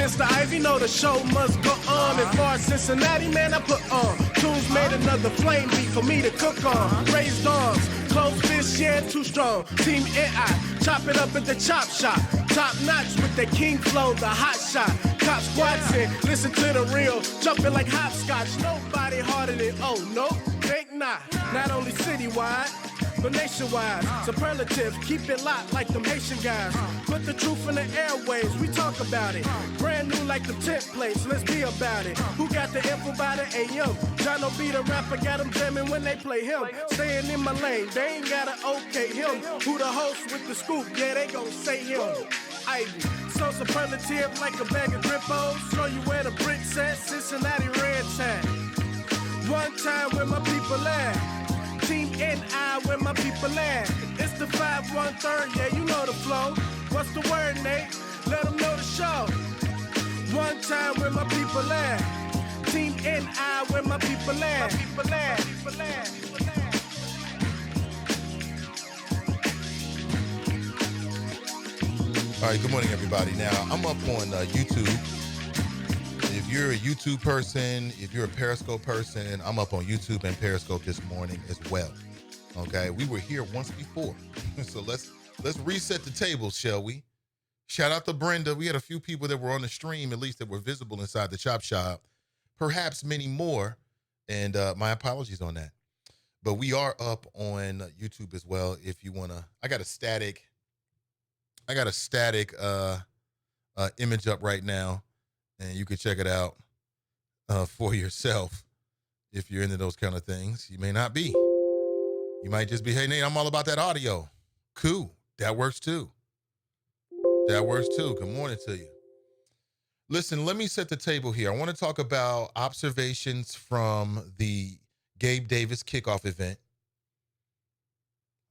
Mr. Ivey know the show must go on. As far as Cincinnati, man, I put on. Tunes made another flame beat for me to cook on. Raised arms, closed fists, yeah, too strong. Team AI, chop it up at the chop shop. Top notch with the king flow, the hot shot. Cop squats in, listen to the real. Jumping like hopscotch, nobody harder than, oh, no, think not. Not only citywide, but nationwide. Superlative, keep it locked like them Haitian guys. Put the truth in the airwaves, we talk about it. Brand new like the templates, let's be about it. Who got the info about it? Ayo, Jono be the rapper, got them jamming when they play him. Staying in my lane, they ain't gotta okay him. Who the host with the scoop? Yeah, they gon' say him. Ivey, so superlative like a bag of Grippos. Show you where the bricks at, Cincinnati red tag. One time where my people at. Team NI where my people at. It's the 513, yeah, you know the flow. What's the word, Nate? Let them know the show. One time where my people at. Team NI where my people at. All right, good morning, everybody. Now, I'm up on YouTube. If you're a YouTube person, if you're a Periscope person, I'm up on YouTube and Periscope this morning as well. Okay, we were here once before, so let's reset the tables, shall we? Shout out to Brenda. We had a few people that were on the stream, at least that were visible inside the chop shop. Perhaps many more, and my apologies on that. But we are up on YouTube as well. If you wanna, I got a static image up right now. And you can check it out for yourself if you're into those kind of things. You may not be. You might just be, hey, Nate, I'm all about that audio. Cool. That works too. Good morning to you. Listen, let me set the table here. I want to talk about observations from the Gabe Davis kickoff event.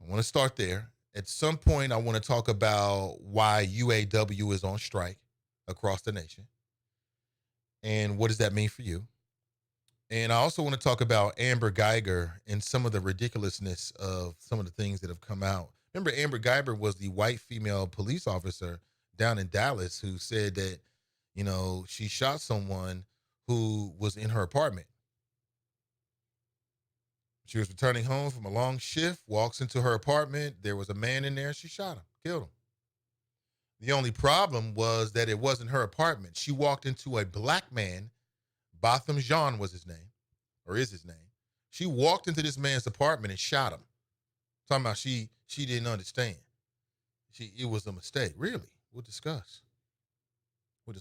I want to start there. At some point, I want to talk about why UAW is on strike across the nation. And what does that mean for you? And I also want to talk about Amber Geiger and some of the ridiculousness of some of the things that have come out. Remember, Amber Geiger was the white female police officer down in Dallas who said that, you know, she shot someone who was in her apartment. She was returning home from a long shift, walks into her apartment. There was a man in there. She shot him, killed him. The only problem was that it wasn't her apartment. She walked into a black man, Botham Jean was his name, or is his name. She walked into this man's apartment and shot him. Talking about she didn't understand. It was a mistake. Really? We'll discuss. But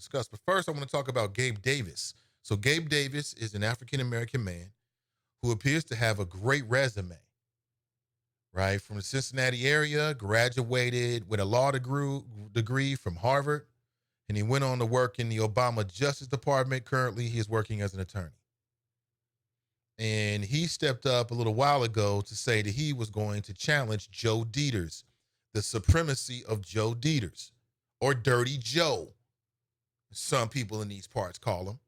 first, I want to talk about Gabe Davis. So Gabe Davis is an African-American man who appears to have a great resume. Right, from the Cincinnati area, graduated with a law degree from Harvard, and he went on to work in the Obama Justice Department. Currently, he is working as an attorney. And he stepped up a little while ago to say that he was going to challenge Joe Dieters, the supremacy of Joe Dieters, or Dirty Joe, some people in these parts call him.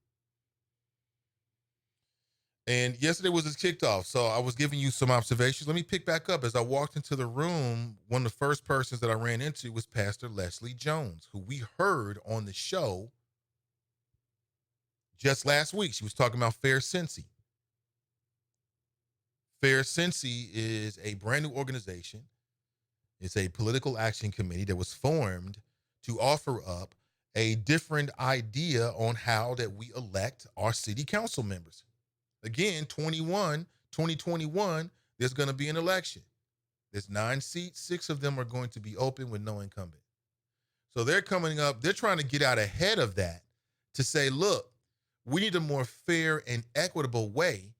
And yesterday was his kickoff, so I was giving you some observations. Let me pick back up. As I walked into the room, one of the first persons that I ran into was Pastor Leslie Jones, who we heard on the show just last week. She was talking about Fair Cincy. Fair Cincy is a brand new organization. It's a political action committee that was formed to offer up a different idea on how that we elect our city council members. Again, 2021, there's going to be an election. There's 9 seats. 6 of them are going to be open with no incumbent. So they're coming up. They're trying to get out ahead of that to say, look, we need a more fair and equitable way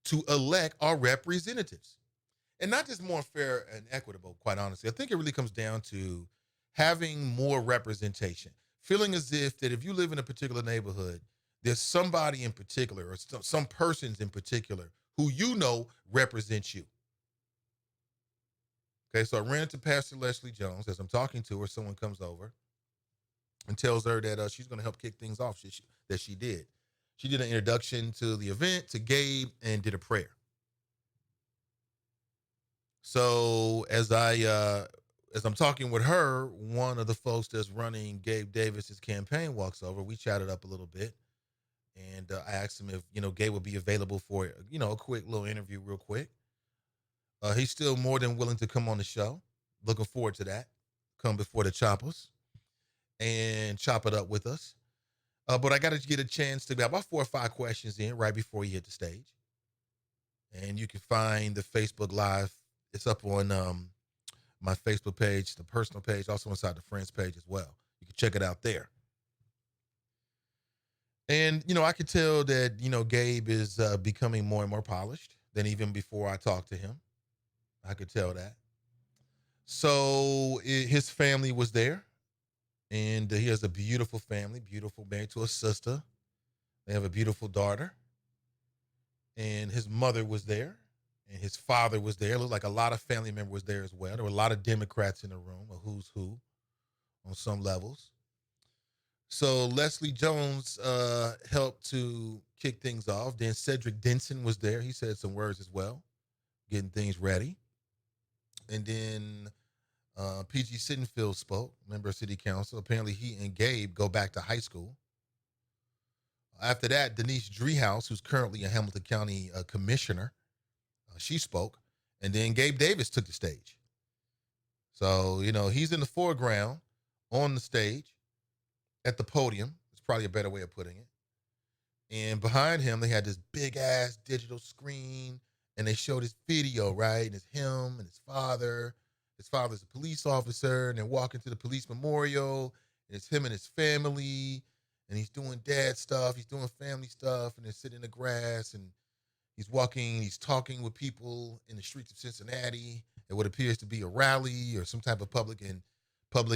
to elect our representatives. And not just more fair and equitable, quite honestly. I think it really comes down to having more representation. Feeling as if that if you live in a particular neighborhood, there's somebody in particular or some persons in particular who you know represents you. Okay, so I ran into Pastor Leslie Jones. As I'm talking to her, someone comes over and tells her that she's going to help kick things off. She did. She did an introduction to the event, to Gabe, and did a prayer. So as I as I'm talking with her, one of the folks that's running Gabe Davis's campaign walks over. We chatted up a little bit, and I asked him if Gabe would be available for a quick little interview, real quick. He's still more than willing to come on the show. Looking forward to that. Come before the choppers and chop it up with us. But I got to get a chance to be about 4 or 5 questions in right before he hit the stage. And you can find the Facebook Live. It's up on my Facebook page, the personal page, also inside the friends page as well. You can check it out there. And, I could tell that, Gabe is becoming more and more polished than even before I talked to him. I could tell that. So his family was there. And he has a beautiful family, beautiful, married to a sister. They have a beautiful daughter. And his mother was there. And his father was there. It looked like a lot of family members was there as well. There were a lot of Democrats in the room, a who's who on some levels. So Leslie Jones helped to kick things off. Then Cedric Denson was there. He said some words as well, getting things ready. And then P.G. Sittenfield spoke, member of City Council. Apparently he and Gabe go back to high school. After that, Denise Driehaus, who's currently a Hamilton County commissioner, she spoke. And then Gabe Davis took the stage. So, he's in the foreground on the stage at the podium. It's probably a better way of putting it. And behind him, they had this big ass digital screen and they showed his video, right? And it's him and his father. His father's a police officer, and they're walking to the police memorial, and it's him and his family, and he's doing dad stuff, he's doing family stuff, and they're sitting in the grass, and he's talking with people in the streets of Cincinnati at what appears to be a rally or some type of public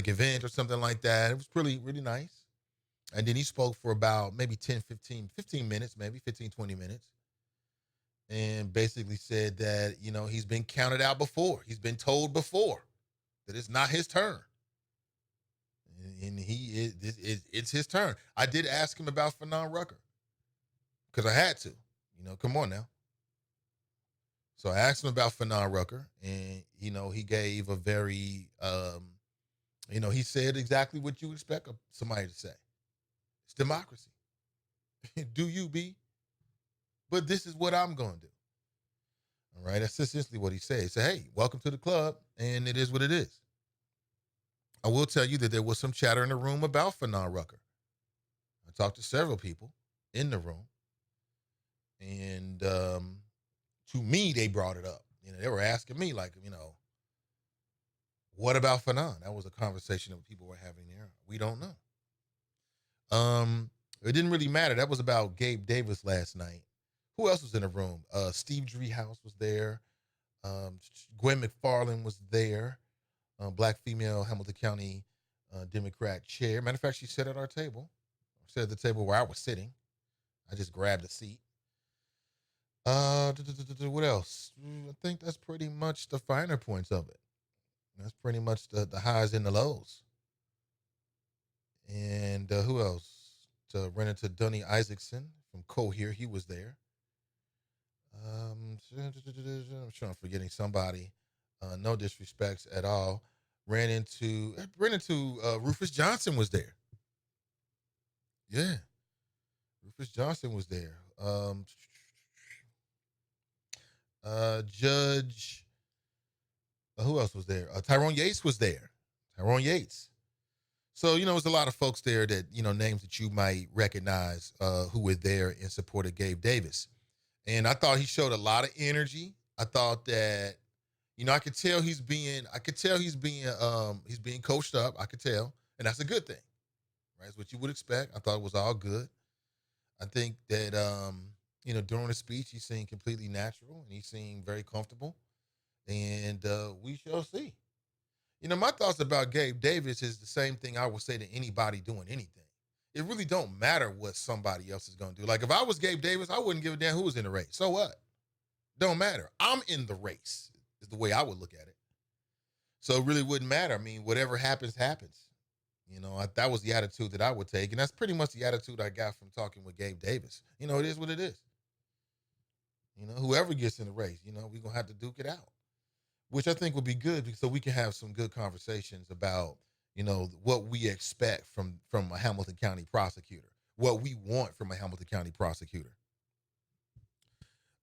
event or something like that. It was really, really nice. And then he spoke for about maybe 15 minutes, maybe 15, 20 minutes. And basically said that, he's been counted out before. He's been told before that it's not his turn. And it's his turn. I did ask him about Fanon Rucker because I had to. Come on now. So I asked him about Fanon Rucker, and, he gave a very, he said exactly what you expect somebody to say. It's democracy. Do you be? But this is what I'm going to do. All right. That's essentially what he said. He said, hey, welcome to the club. And it is what it is. I will tell you that there was some chatter in the room about Fanon Rucker. I talked to several people in the room. And to me, they brought it up. They were asking me, like, what about Fanon? That was a conversation that people were having there. We don't know. It didn't really matter. That was about Gabe Davis last night. Who else was in the room? Steve Driehaus was there. Gwen McFarland was there. Black female Hamilton County Democrat chair. Matter of fact, she sat at our table. Sat at the table where I was sitting. I just grabbed a seat. What else? I think that's pretty much the finer points of it. That's pretty much the highs and the lows. And who else? Ran into Dunny Isaacson from Cohere. He was there. I'm sure I'm forgetting somebody. No disrespects at all. Ran into Rufus Johnson was there. Yeah. Rufus Johnson was there. Judge, who else was there? Tyrone Yates was there. Tyrone Yates. So, there's a lot of folks there that, names that you might recognize who were there in support of Gabe Davis. And I thought he showed a lot of energy. I thought that, I could tell he's being coached up. I could tell. And that's a good thing. Right? That's what you would expect. I thought it was all good. I think that, during the speech, he seemed completely natural and he seemed very comfortable. And we shall see. My thoughts about Gabe Davis is the same thing I would say to anybody doing anything. It really don't matter what somebody else is going to do. Like, if I was Gabe Davis, I wouldn't give a damn who was in the race. So what? Don't matter. I'm in the race is the way I would look at it. So it really wouldn't matter. I mean, whatever happens, happens. That was the attitude that I would take. And that's pretty much the attitude I got from talking with Gabe Davis. It is what it is. Whoever gets in the race, we're going to have to duke it out. which I think would be good so we can have some good conversations about, what we expect from a Hamilton County prosecutor, what we want from a Hamilton County prosecutor.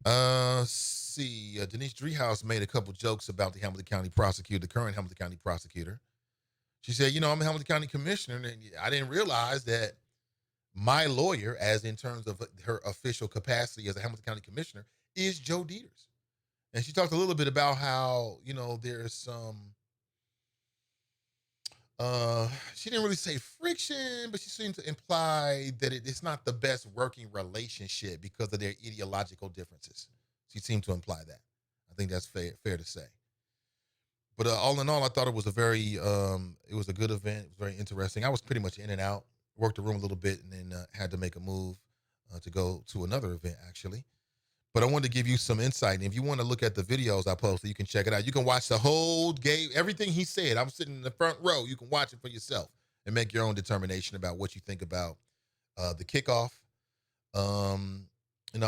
Denise Driehaus made a couple jokes about the Hamilton County prosecutor, the current Hamilton County prosecutor. She said, I'm a Hamilton County commissioner, and I didn't realize that my lawyer, as in terms of her official capacity as a Hamilton County commissioner, is Joe Dieters. And she talked a little bit about how, there's some, she didn't really say friction, but she seemed to imply that it's not the best working relationship because of their ideological differences. She seemed to imply that. I think that's fair to say. But all in all, I thought it was it was a good event. It was very interesting. I was pretty much in and out, worked the room a little bit, and then had to make a move to go to another event, actually. But I wanted to give you some insight. And if you want to look at the videos I posted, you can check it out. You can watch the whole game, everything he said. I'm sitting in the front row. You can watch it for yourself and make your own determination about what you think about the kickoff. I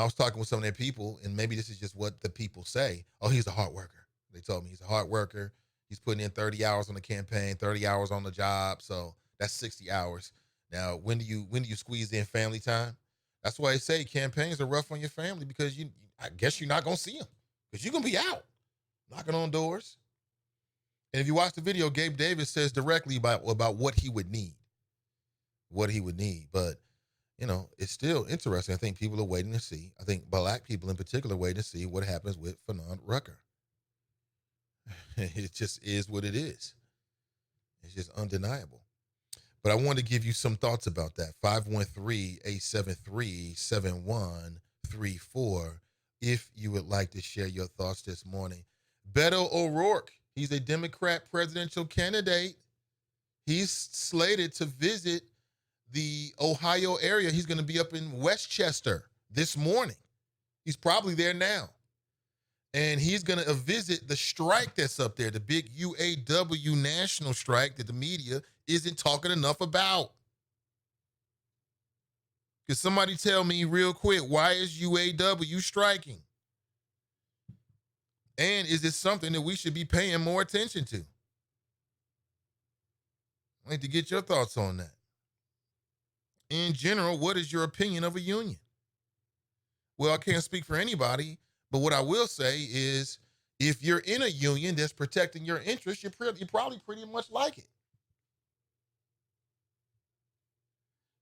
was talking with some of their people, and maybe this is just what the people say. Oh, he's a hard worker. They told me he's a hard worker. He's putting in 30 hours on the campaign, 30 hours on the job. So that's 60 hours. Now, when do you squeeze in family time? That's why I say campaigns are rough on your family, because I guess you're not going to see them because you're going to be out knocking on doors. And if you watch the video, Gabe Davis says directly about what he would need. But, it's still interesting. I think people are waiting to see. I think Black people in particular are waiting to see what happens with Fernand Rucker. It just is what it is. It's just undeniable. But I want to give you some thoughts about that. 513-873-7134 if you would like to share your thoughts this morning. Beto O'Rourke, he's a Democrat presidential candidate. He's slated to visit the Ohio area. He's going to be up in Westchester this morning. He's probably there now. And he's going to visit the strike that's up there, the big UAW national strike that the media isn't talking enough about. Could somebody tell me real quick, why is UAW striking? And is this something that we should be paying more attention to? I'd like to get your thoughts on that. In general, what is your opinion of a union? Well, I can't speak for anybody, but what I will say is if you're in a union that's protecting your interests, you probably pretty much like it.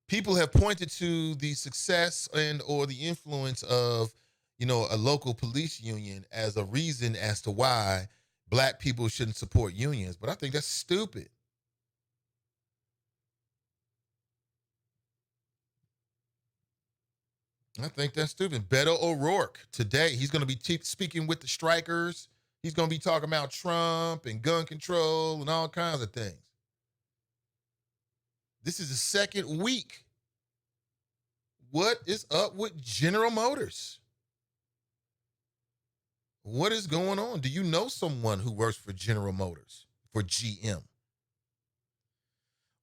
People have pointed to the success or the influence of, a local police union as a reason as to why Black people shouldn't support unions. But I think that's stupid. I think that's stupid. Beto O'Rourke today, he's going to be speaking with the strikers. He's going to be talking about Trump and gun control and all kinds of things. This is the second week. What is up with General Motors? What is going on? Do you know someone who works for General Motors, for GM?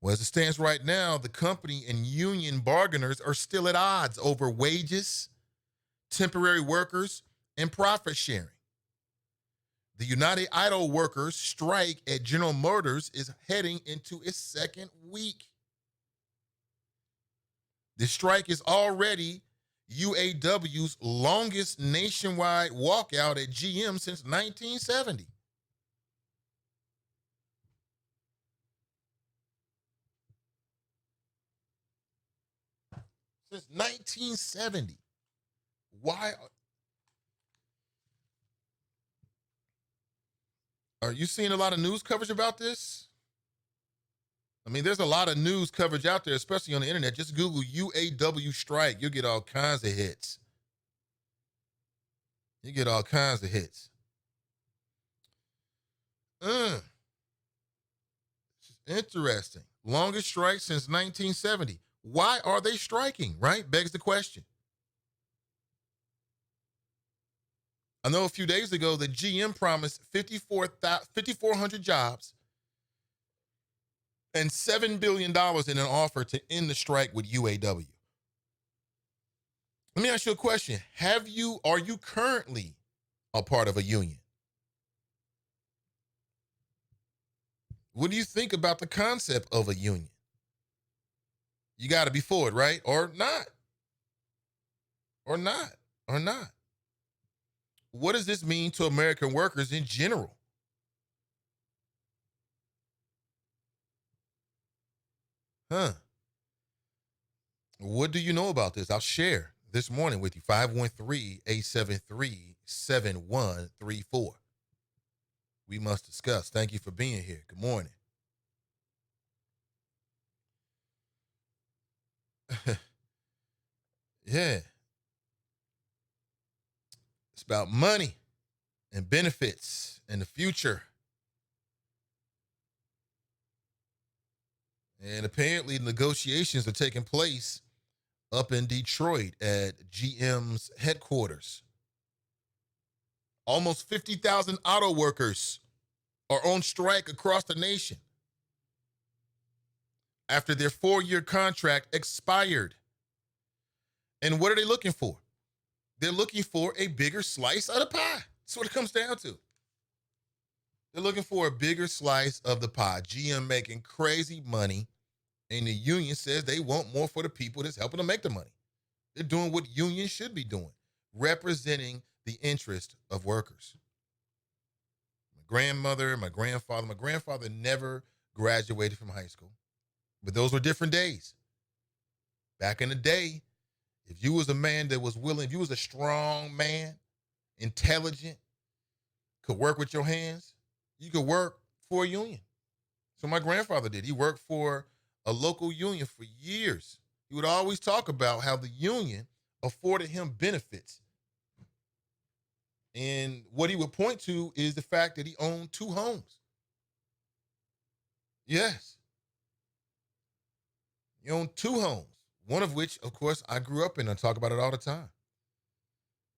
Well, as it stands right now, the company and union bargainers are still at odds over wages, temporary workers, and profit sharing. The United Auto Workers strike at General Motors is heading into its second week. The strike is already UAW's longest nationwide walkout at GM since 1970. Since 1970. Why? Are you seeing a lot of news coverage about this? I mean, there's a lot of news coverage out there, especially on the internet. Just Google UAW strike. You'll get all kinds of hits. You get all kinds of hits. This is interesting. Longest strike since 1970. Why are they striking, right? Begs the question. I know a few days ago that GM promised 5,400 jobs and $7 billion in an offer to end the strike with UAW. Let me ask you a question. Are you currently a part of a union? What do you think about the concept of a union? You got to be for it, right? Or not. Or not. Or not. What does this mean to American workers in general? Huh. What do you know about this? I'll share this morning with you. 513-873-7134. We must discuss. Thank you for being here. Good morning. Yeah. It's about money and benefits and the future. And apparently negotiations are taking place up in Detroit at GM's headquarters. Almost 50,000 auto workers are on strike across the nation after their 4-year contract expired. And what are they looking for? They're looking for a bigger slice of the pie. That's what it comes down to. They're looking for a bigger slice of the pie. GM making crazy money, and the union says they want more for the people that's helping them make the money. They're doing what unions should be doing, representing the interest of workers. My grandfather never graduated from high school, but those were different days. Back in the day, if you was a man that was willing, if you was a strong man, intelligent, could work with your hands, you could work for a union. So my grandfather did. He worked for a local union for years. He would always talk about how the union afforded him benefits. And what he would point to is the fact that he owned 2 homes. Yes. He owned 2 homes, one of which, of course, I grew up in. I talk about it all the time.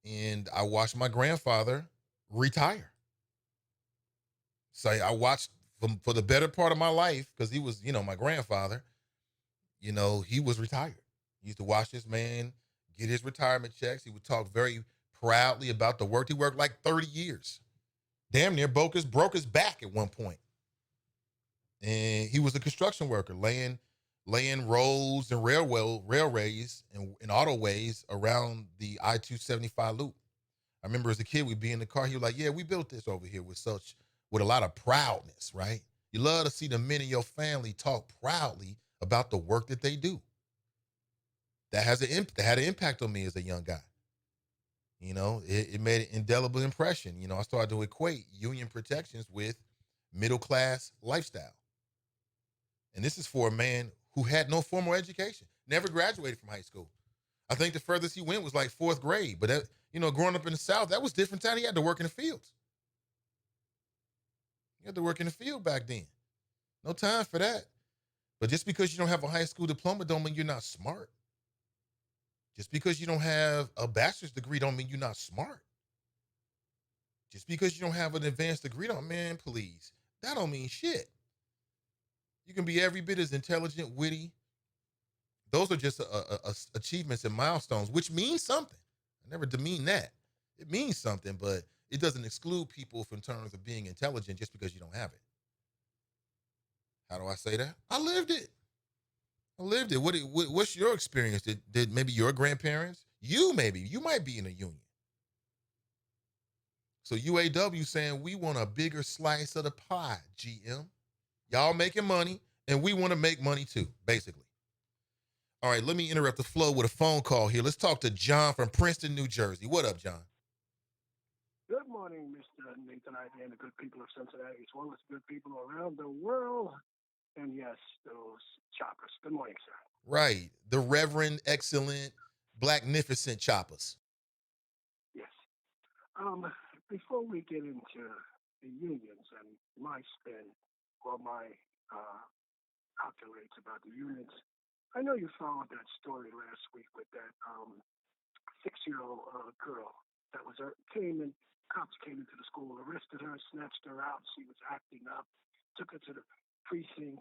And I watched my grandfather retire. So I watched for the better part of my life, because he was, my grandfather, he was retired. He used to watch this man get his retirement checks. He would talk very proudly about the work. He worked like 30 years. Damn near broke his back at one point. And he was a construction worker, laying roads and railways and autoways around the I-275 loop. I remember as a kid, we'd be in the car. He was like, "Yeah, we built this over here with a lot of proudness, right?" You love to see the men in your family talk proudly about the work that they do. That had an impact on me as a young guy. It made an indelible impression. I started to equate union protections with middle class lifestyle. And this is for a man who had no formal education, never graduated from high school. I think the furthest he went was like 4th grade. But growing up in the South, that was different time. He had to work in the fields. You had to work in the field back then. No time for that. But just because you don't have a high school diploma don't mean you're not smart. Just because you don't have a bachelor's degree don't mean you're not smart. Just because you don't have an advanced degree please. That don't mean shit. You can be every bit as intelligent, witty. Those are just achievements and milestones, which means something. I never demean that. It means something, but it doesn't exclude people from terms of being intelligent just because you don't have it. How do I say that? I lived it. What's your experience? Did maybe your grandparents? You might be in a union. So UAW saying we want a bigger slice of the pie, GM. Y'all making money, and we want to make money too, basically. All right, let me interrupt the flow with a phone call here. Let's talk to John from Princeton, New Jersey. What up, John? Good morning, Mr. Nathan Ivey and the good people of Cincinnati, as well as good people around the world. And yes, those choppers. Good morning, sir. Right. The Reverend, excellent, blacknificent choppers. Yes. Before we get into the unions and my spin or my calculates about the unions, I know you followed that story last week with that 6-year-old girl that cops came into the school, arrested her, snatched her out. She was acting up, took her to the precinct,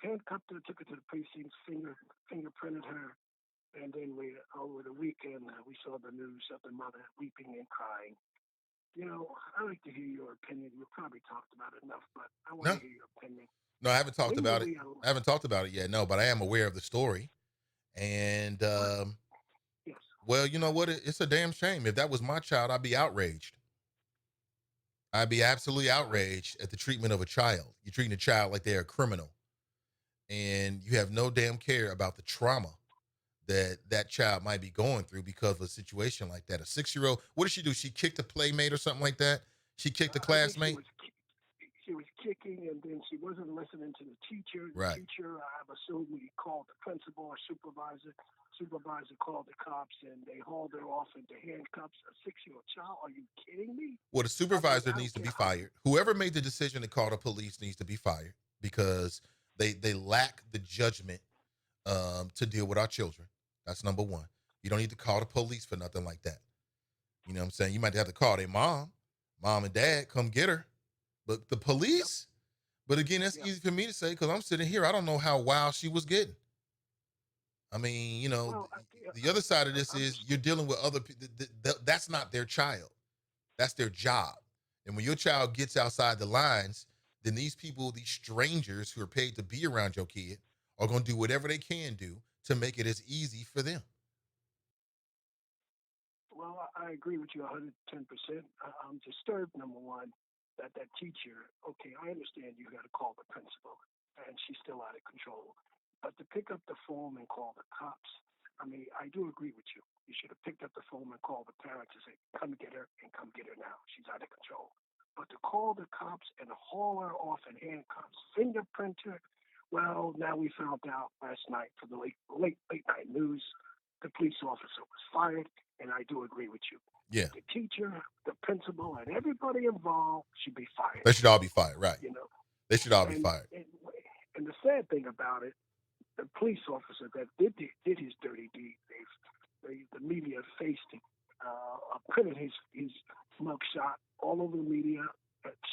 handcuffed her, took her to the precinct, fingerprinted her, and then over the weekend we saw the news of the mother weeping and crying. I like to hear your opinion. You probably talked about it enough, but I want to No, hear your opinion. no, I haven't talked When were about it. we I haven't talked about it yet. No, but I am aware of the story. And Well, yes. well, you know what? It's a damn shame. If that was my child, I'd be outraged. I'd be absolutely Well, outraged at the treatment of a child. You're treating a child like they're a criminal, and you have no damn care about the trauma that that child might be going through because of a situation like that. A 6-year old, what did she do? She kicked a playmate or something like that. She kicked a I think classmate. she was kicking, and then she wasn't listening to the teacher. The Right. teacher, I've assumed, he called the principal or supervisor. Supervisor called the cops, and they hauled her off into handcuffs. A 6-year-old child? Are you kidding me? Well, the I mean, supervisor I needs don't to be care how. fired. Whoever made the decision to call the police needs to be fired because they lack the judgment to deal with our children. That's number one. You don't need to call the police for nothing like that. You know what I'm saying? You might have to call their mom and dad, come get her. But the Yep, police, but again, that's yep. easy for me to say because I'm sitting here. I don't know how wild she was getting. I mean, Well, the other side of this I'm is just you're dealing with other people. That's not their child. That's their job. And when your child gets outside the lines, then these people, these strangers who are paid to be around your kid, are going to do whatever they can do to make it as easy for them. Well, I agree with you 110%. I'm disturbed, number one, that that teacher, okay, I understand you got to call the principal, and she's still out of control. But to pick up the phone and call the cops, I mean, I do agree with you. You should have picked up the phone and called the parents and say, come get her and come get her now. She's out of control. But to call the cops and haul her off in handcuffs, fingerprint her, well, now we found out last night for the late night news, the police officer was fired, and I do agree with you. Yeah, The teacher, the principal, and everybody involved should be fired. they should all be fired. Right. You know, They should all be and fired. and, and the sad thing about it, the police officer that did his dirty deed, the media faced him, printed his mugshot all over the media.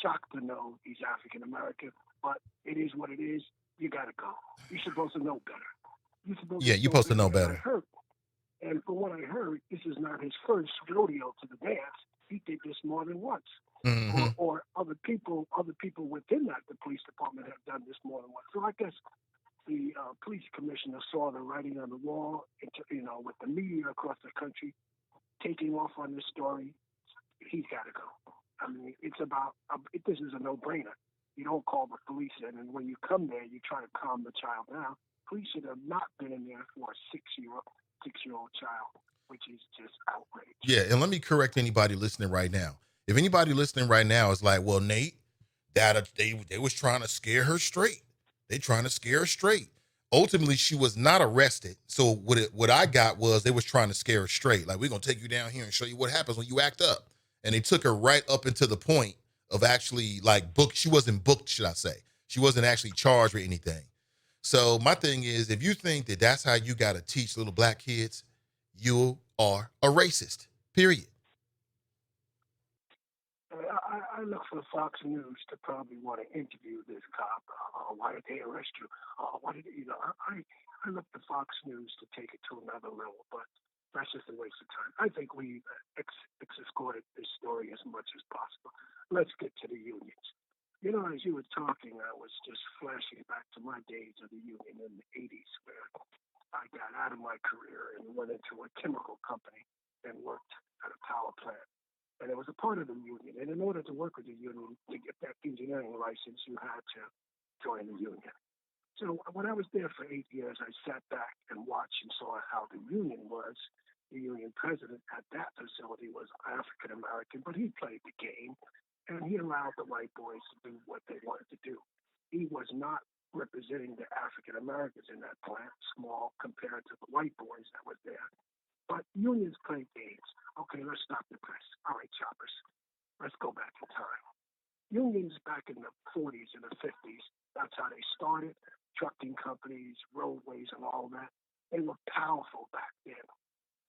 Shocked to know he's African American, but it is what it is. You got to go. You're supposed to know better. You're supposed Yeah, to you're know supposed to better. know And I better. heard and from what I heard, this is not his first rodeo to the dance. He did this more than once. Hmm. Or other people within the police department have done this more than once. So I guess the police commissioner saw the writing on the wall, with the media across the country taking off on this story. He's got to go. I mean, this is a no-brainer. You don't call the police in, and when you come there, you try to calm the child down. Police should have not been in there for a six-year-old child, which is just outrage. Yeah, and let me correct anybody listening right now. If anybody listening right now is like, "Well, Nate, that they was trying to scare her straight. They trying to scare her straight." Ultimately, she was not arrested. So what I got was they was trying to scare her straight. Like, we're gonna take you down here and show you what happens when you act up. And they took her right up into the point of actually like book. She wasn't booked, should I say? She wasn't actually charged with anything. So my thing is, if you think that that's how you got to teach little black kids, you are a racist. Period. I look for Fox News to probably want to interview this cop. Why did they arrest you? Why did I look to Fox News to take it to another level, but that's just a waste of time. I think we escorted this story as much as possible. Let's get to the unions. As you were talking, I was just flashing back to my days of the union in the 80s, where I got out of my career and went into a chemical company and worked at a power plant. And it was a part of the union. And in order to work with the union, to get that engineering license, you had to join the union. So when I was there for 8 years, I sat back and watched and saw how the union was. The union president at that facility was African American, but he played the game and he allowed the white boys to do what they wanted to do. He was not representing the African Americans in that plant, small compared to the white boys that was there. But unions play games. Okay, let's stop the press. All right, choppers, let's go back in time. Unions back in the 40s and the 50s, that's how they started. Trucking companies, roadways, and all that. They were powerful back then.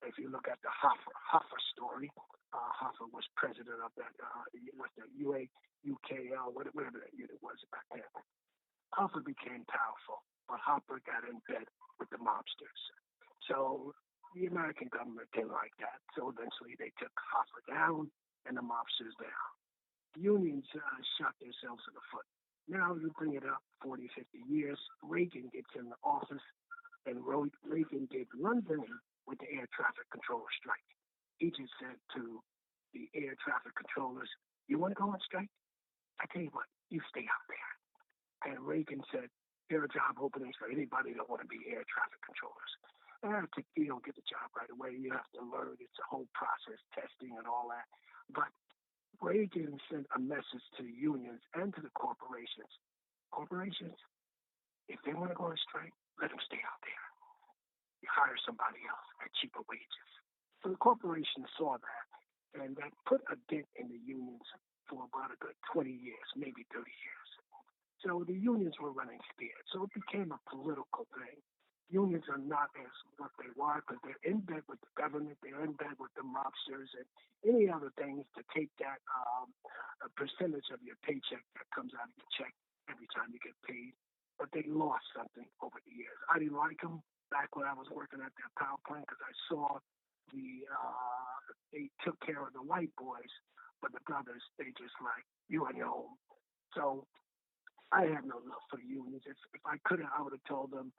If you look at the Hoffa story, Hoffa was president of that, was the UKL, whatever that unit was back then. Hoffa became powerful, but Hopper got in bed with the mobsters. So the American government didn't like that. So eventually they took Hoffa down and the mobsters down. Unions shot themselves in the foot. Now you bring it up 40, 50 years. Reagan gets in the office, and Reagan did one thing with the air traffic controller strike. He just said to the air traffic controllers, "You want to go on strike? I tell you what, you stay out there." And Reagan said, "There are job openings for anybody that want to be air traffic controllers." You don't get the job right away. You have to learn. It's a whole process, testing and all that. But Reagan sent a message to the unions and to the corporations. Corporations, if they want to go on strike, let them stay out there. You hire somebody else at cheaper wages. So the corporations saw that, and that put a dent in the unions for about a good 20 years, maybe 30 years. So the unions were running scared. So it became a political thing. Unions are not as what they were because they're in bed with the government, they're in bed with the mobsters and any other things to take that a percentage of your paycheck that comes out of your check every time you get paid. But they lost something over the years. I didn't like them back when I was working at their power plant because I saw they took care of the white boys, but the brothers they just like you on your own. So I have no love for the unions. If I could have, I would have told them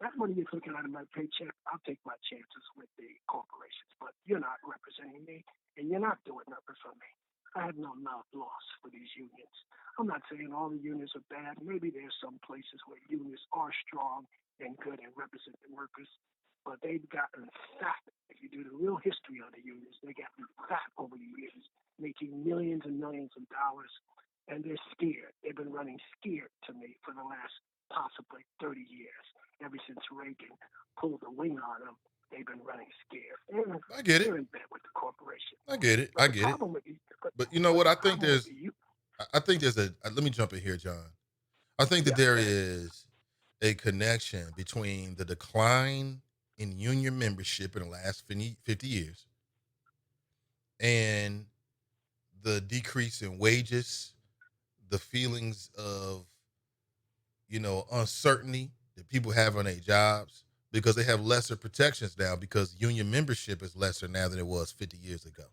that money you're taking out of my paycheck, I'll take my chances with the corporations. But you're not representing me, and you're not doing nothing for me. I have no love lost for these unions. I'm not saying all the unions are bad. Maybe there's some places where unions are strong and good and represent the workers, but they've gotten fat. If you do the real history of the unions, they got fat over the years, making millions and millions of dollars, and they're scared. They've been running scared to me for the last possibly 30 years. Ever since Reagan pulled the wing on them, they've been running scared. And I get it. they're in bed with the corporation. I get it. But I the get it. problem with you, But you know but what? the problem with you, I think there's a. Let me jump in here, John. I think that yeah, there is a connection between the decline in union membership in the last 50 years and the decrease in wages, the feelings of, uncertainty that people have on their jobs because they have lesser protections now because union membership is lesser now than it was 50 years ago.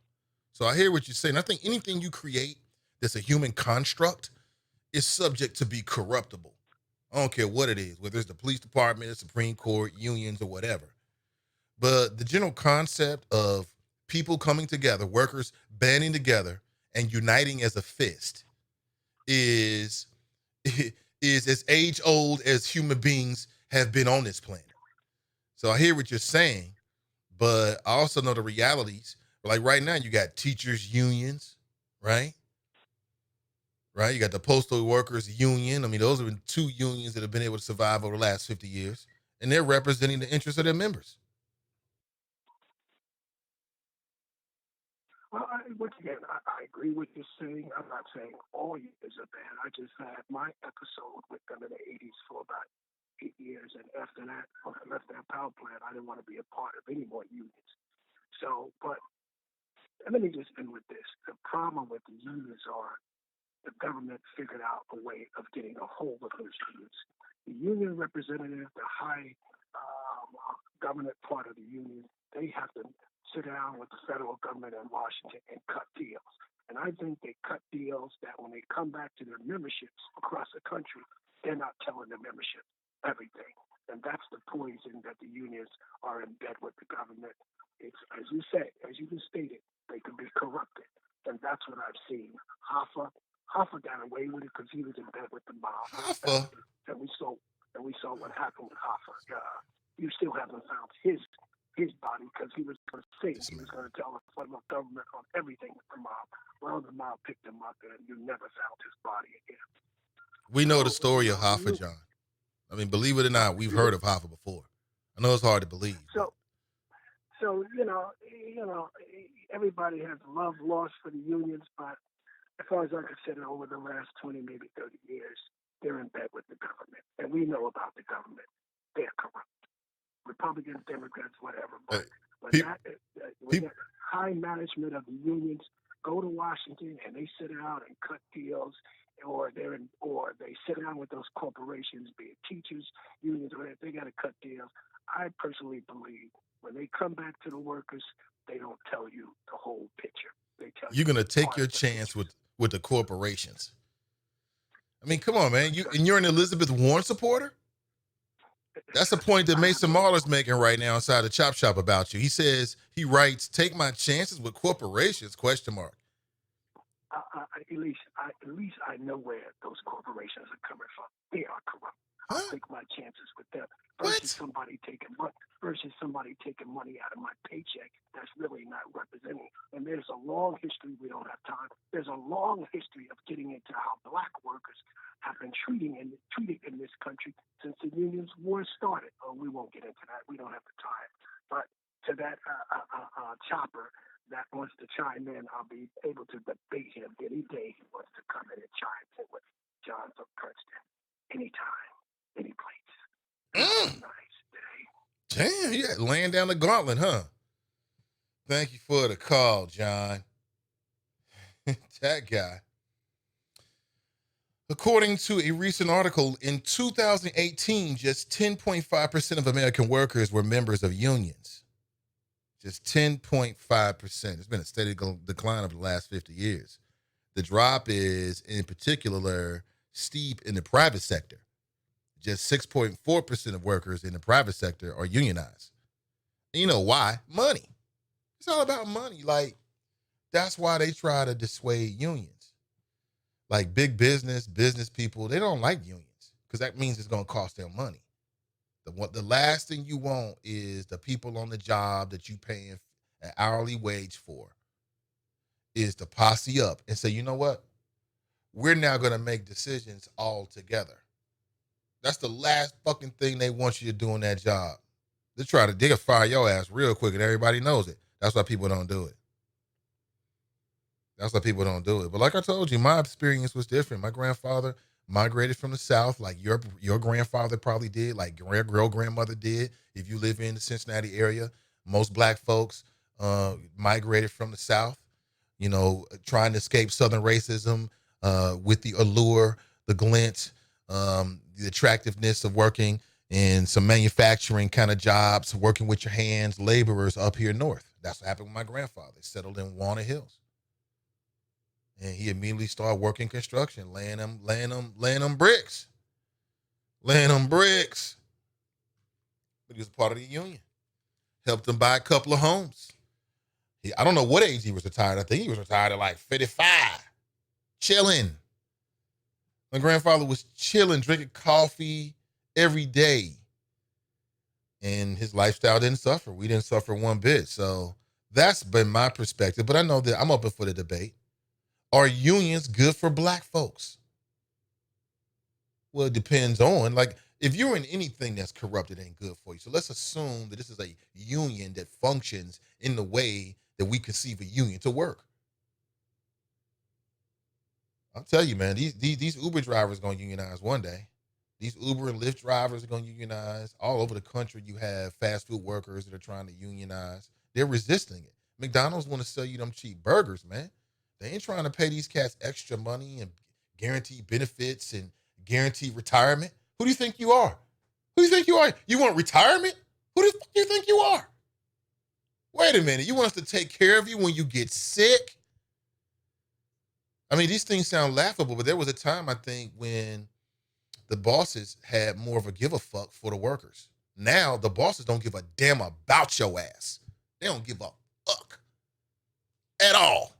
So I hear what you're saying. I think anything you create that's a human construct is subject to be corruptible. I don't care what it is, whether it's the police department, the Supreme Court, unions, or whatever. But the general concept of people coming together, workers banding together and uniting as a fist is is as age old as human beings have been on this planet. So I hear what you're saying, but I also know the realities. Like right now, you got teachers unions, right? Right? You got the postal workers union. I mean, those have been two unions that have been able to survive over the last 50 years, and they're representing the interests of their members. well, once again, I agree with you saying. I'm not saying all unions are bad. I just had my episode with them in the 80s for about 8 years, and after that, when I left that power plant, I didn't want to be a part of any more unions. So, but let me just end with this. The problem with the unions are the government figured out a way of getting a hold of those unions. The union representative, the high government part of the union, they have to sit down with the federal government in Washington and cut deals. And I think they cut deals that when they come back to their memberships across the country, they're not telling the membership everything. And that's the poison that the unions are in bed with the government. It's, as you said, as you just stated, they can be corrupted. And that's what I've seen. Hoffa got away with it because he was in bed with the mob. Hoffa. And we saw what happened with Hoffa. You still haven't found his body because he was going to say he was going to tell the federal government on everything with the mob. Well, the mob picked him up, and you never found his body again. We know the So story of Hoffa, John. I mean, believe it or not, we've heard of Hoffa before. I know it's hard to believe. So, so everybody has love lost for the unions, but as far as I consider, over the last 20, maybe 30 years, they're in bed with the government, and we know about the government. They're corrupt. Republicans, Democrats, whatever. But when that high management of the unions go to Washington and they sit down and cut deals, or they sit down with those corporations, be it teachers, unions, or whatever, they got to cut deals. I personally believe when they come back to the workers, they don't tell you the whole picture. They they tell You're you. gonna take Part your of the chance matrix. with the corporations. I mean, come on, man. That's right. You're an Elizabeth Warren supporter? That's a point that Mason I Marler's making right now inside the Chop Shop about you. He says, he writes, take my chances with corporations, question mark. at least I know where those corporations are coming from. They are corrupt. I'll Huh? take my chances with them versus What? somebody taking money out of my paycheck that's really not representing. And there's a long history. We don't have time. There's a long history of getting into how black workers have been treated in this country since the unions war started. Oh, we won't get into that. We don't have the time. But to that chopper that wants to chime in, I'll be able to debate him any day he wants to come in and chime in with John from Princeton. Anytime, any place. Have a Mm. nice day. Damn, yeah, laying down the gauntlet, huh? Thank you for the call, John. That guy. According to a recent article, in 2018, just 10.5% of American workers were members of unions. Just 10.5%. It's been a steady decline over the last 50 years. The drop is, in particular, steep in the private sector. Just 6.4% of workers in the private sector are unionized. And you know why? Money. It's all about money. Like, that's why they try to dissuade unions. Like big business people, they don't like unions because that means it's going to cost them money. The last thing you want is the people on the job that you paying an hourly wage for is to posse up and say, you know what? We're now going to make decisions all together. That's the last fucking thing they want you to do in that job. They'll fire your ass real quick and everybody knows it. That's why people don't do it. That's why people don't do it. But like I told you, my experience was different. My grandfather migrated from the South, like your grandfather probably did, like your grandmother did. If you live in the Cincinnati area, most black folks migrated from the South, trying to escape Southern racism with the allure, the glint, the attractiveness of working in some manufacturing kind of jobs, working with your hands, laborers up here north. That's what happened with my grandfather. He settled in Walnut Hills. And he immediately started working construction, laying them bricks. Laying them bricks. But he was part of the union. Helped him buy a couple of homes. I don't know what age he was retired. I think he was retired at like 55. Chilling. My grandfather was chilling, drinking coffee every day. And his lifestyle didn't suffer. We didn't suffer one bit. So that's been my perspective. But I know that I'm open for the debate. Are unions good for black folks? Well, it depends on, like, if you're in anything that's corrupt, it ain't good for you. So let's assume that this is a union that functions in the way that we conceive a union to work. I'll tell you, man, these Uber drivers are going to unionize one day. These Uber and Lyft drivers are going to unionize. All over the country, you have fast food workers that are trying to unionize. They're resisting it. McDonald's want to sell you them cheap burgers, man. They ain't trying to pay these cats extra money and guarantee benefits and guarantee retirement. Who do you think you are? Who do you think you are? You want retirement? Who do you think you are? Wait a minute. You want us to take care of you when you get sick? I mean, these things sound laughable, but there was a time, I think, when the bosses had more of a give a fuck for the workers. Now, the bosses don't give a damn about your ass. They don't give a fuck at all.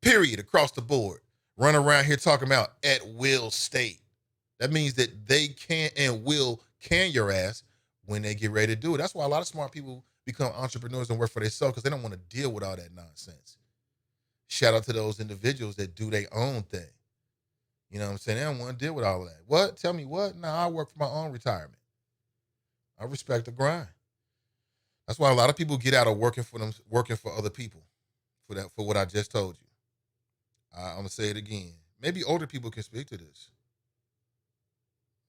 Period, across the board. Run around here talking about at will state. That means that they can and will can your ass when they get ready to do it. That's why a lot of smart people become entrepreneurs and work for themselves because they don't want to deal with all that nonsense. Shout out to those individuals that do their own thing. You know what I'm saying? They don't want to deal with all of that. What? Tell me what? No, I work for my own retirement. I respect the grind. That's why a lot of people get out of working for other people for what I just told you. I'm going to say it again. Maybe older people can speak to this.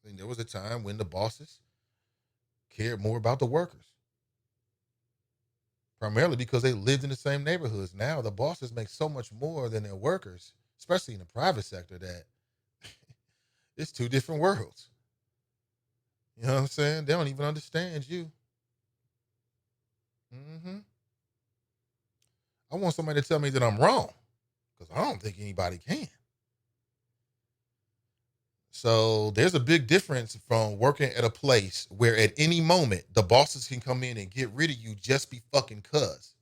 I think there was a time when the bosses cared more about the workers. Primarily because they lived in the same neighborhoods. Now the bosses make so much more than their workers, especially in the private sector, that it's two different worlds. You know what I'm saying? They don't even understand you. I want somebody to tell me that I'm wrong, because I don't think anybody can. So there's a big difference from working at a place where at any moment the bosses can come in and get rid of you just be fucking cuz,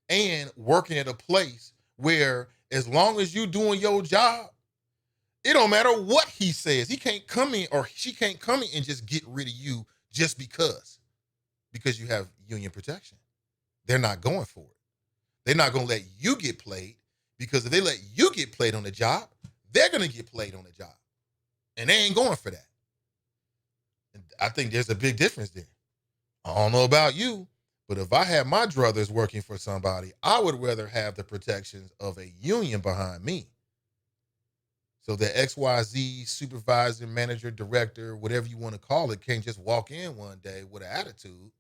and working at a place where as long as you doing your job, it don't matter what he says. He can't come in or she can't come in and just get rid of you just because you have union protection. They're not going for it. They're not going to let you get played, because if they let you get played on the job, they're going to get played on the job. And they ain't going for that. And I think there's a big difference there. I don't know about you, but if I had my druthers working for somebody, I would rather have the protections of a union behind me. So the XYZ supervisor, manager, director, whatever you want to call it, can't just walk in one day with an attitude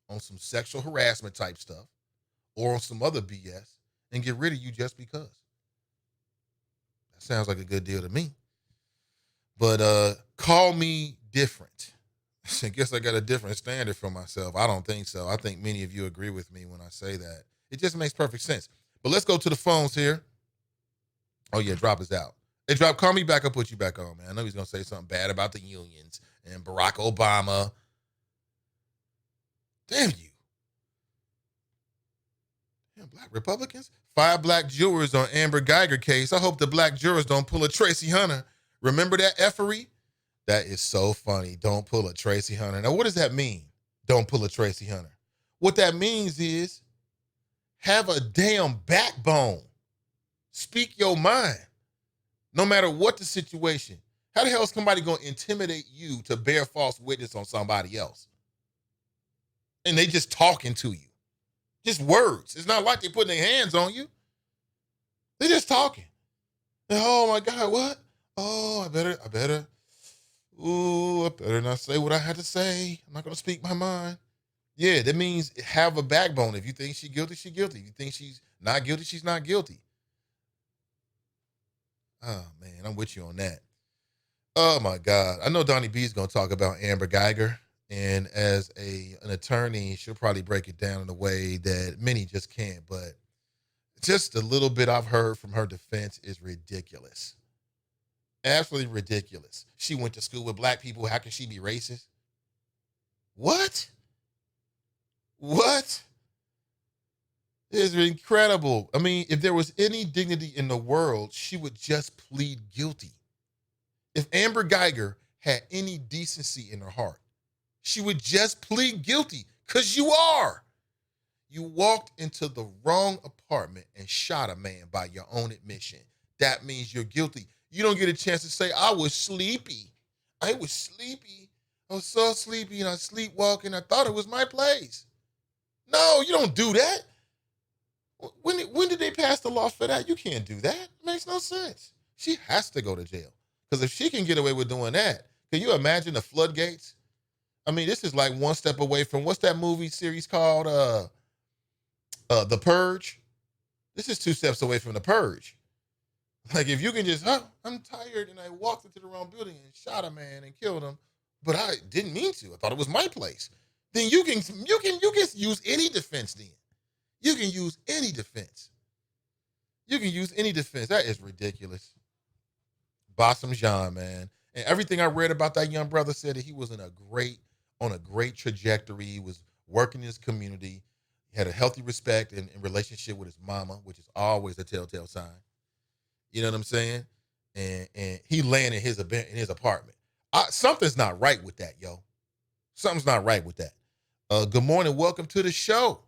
on some sexual harassment type stuff or on some other BS and get rid of you just because. That sounds like a good deal to me. But call me different. I guess I got a different standard for myself. I don't think so. I think many of you agree with me when I say that. It just makes perfect sense. But let's go to the phones here. Oh, yeah, Drop is out. Hey, Drop, call me back. I'll put you back on, man. I know he's going to say something bad about the unions and Barack Obama. Damn you. Damn, black Republicans. 5 black jurors on Amber Geiger case. I hope the black jurors don't pull a Tracy Hunter. Remember that effery? That is so funny. Don't pull a Tracy Hunter. Now, what does that mean? Don't pull a Tracy Hunter. What that means is have a damn backbone. Speak your mind. No matter what the situation. How the hell is somebody going to intimidate you to bear false witness on somebody else? And they just talking to you. Just words. It's not like they're putting their hands on you. They're just talking. And, oh my God, what? Oh, I better not say what I had to say. I'm not going to speak my mind. Yeah, that means have a backbone. If you think she's guilty, she's guilty. If you think she's not guilty, she's not guilty. Oh, man, I'm with you on that. Oh, my God. I know Donnie B is going to talk about Amber Geiger. And as an attorney, she'll probably break it down in a way that many just can't. But just a little bit I've heard from her defense is ridiculous. Absolutely ridiculous. She went to school with black people. How can she be racist? What? What? It's incredible. I mean, if there was any dignity in the world, she would just plead guilty. If Amber Geiger had any decency in her heart, she would just plead guilty, because you are. You walked into the wrong apartment and shot a man by your own admission. That means you're guilty. You don't get a chance to say, I was sleepy. I was sleepy. I was so sleepy and I sleepwalking. I thought it was my place. No, you don't do that. When did they pass the law for that? You can't do that. It makes no sense. She has to go to jail. Because if she can get away with doing that, can you imagine the floodgates? I mean, this is like one step away from, what's that movie series called? The Purge. This is 2 steps away from The Purge. Like, if you can just, I'm tired and I walked into the wrong building and shot a man and killed him, but I didn't mean to. I thought it was my place. Then you can use any defense then. You can use any defense. You can use any defense. That is ridiculous. Bassem Jean, man. And everything I read about that young brother said that he was on a great trajectory. He was working in his community. He had a healthy respect and relationship with his mama, which is always a telltale sign. You know what I'm saying? And he laying in his apartment. Something's not right with that, yo. Something's not right with that. Good morning. Welcome to the show.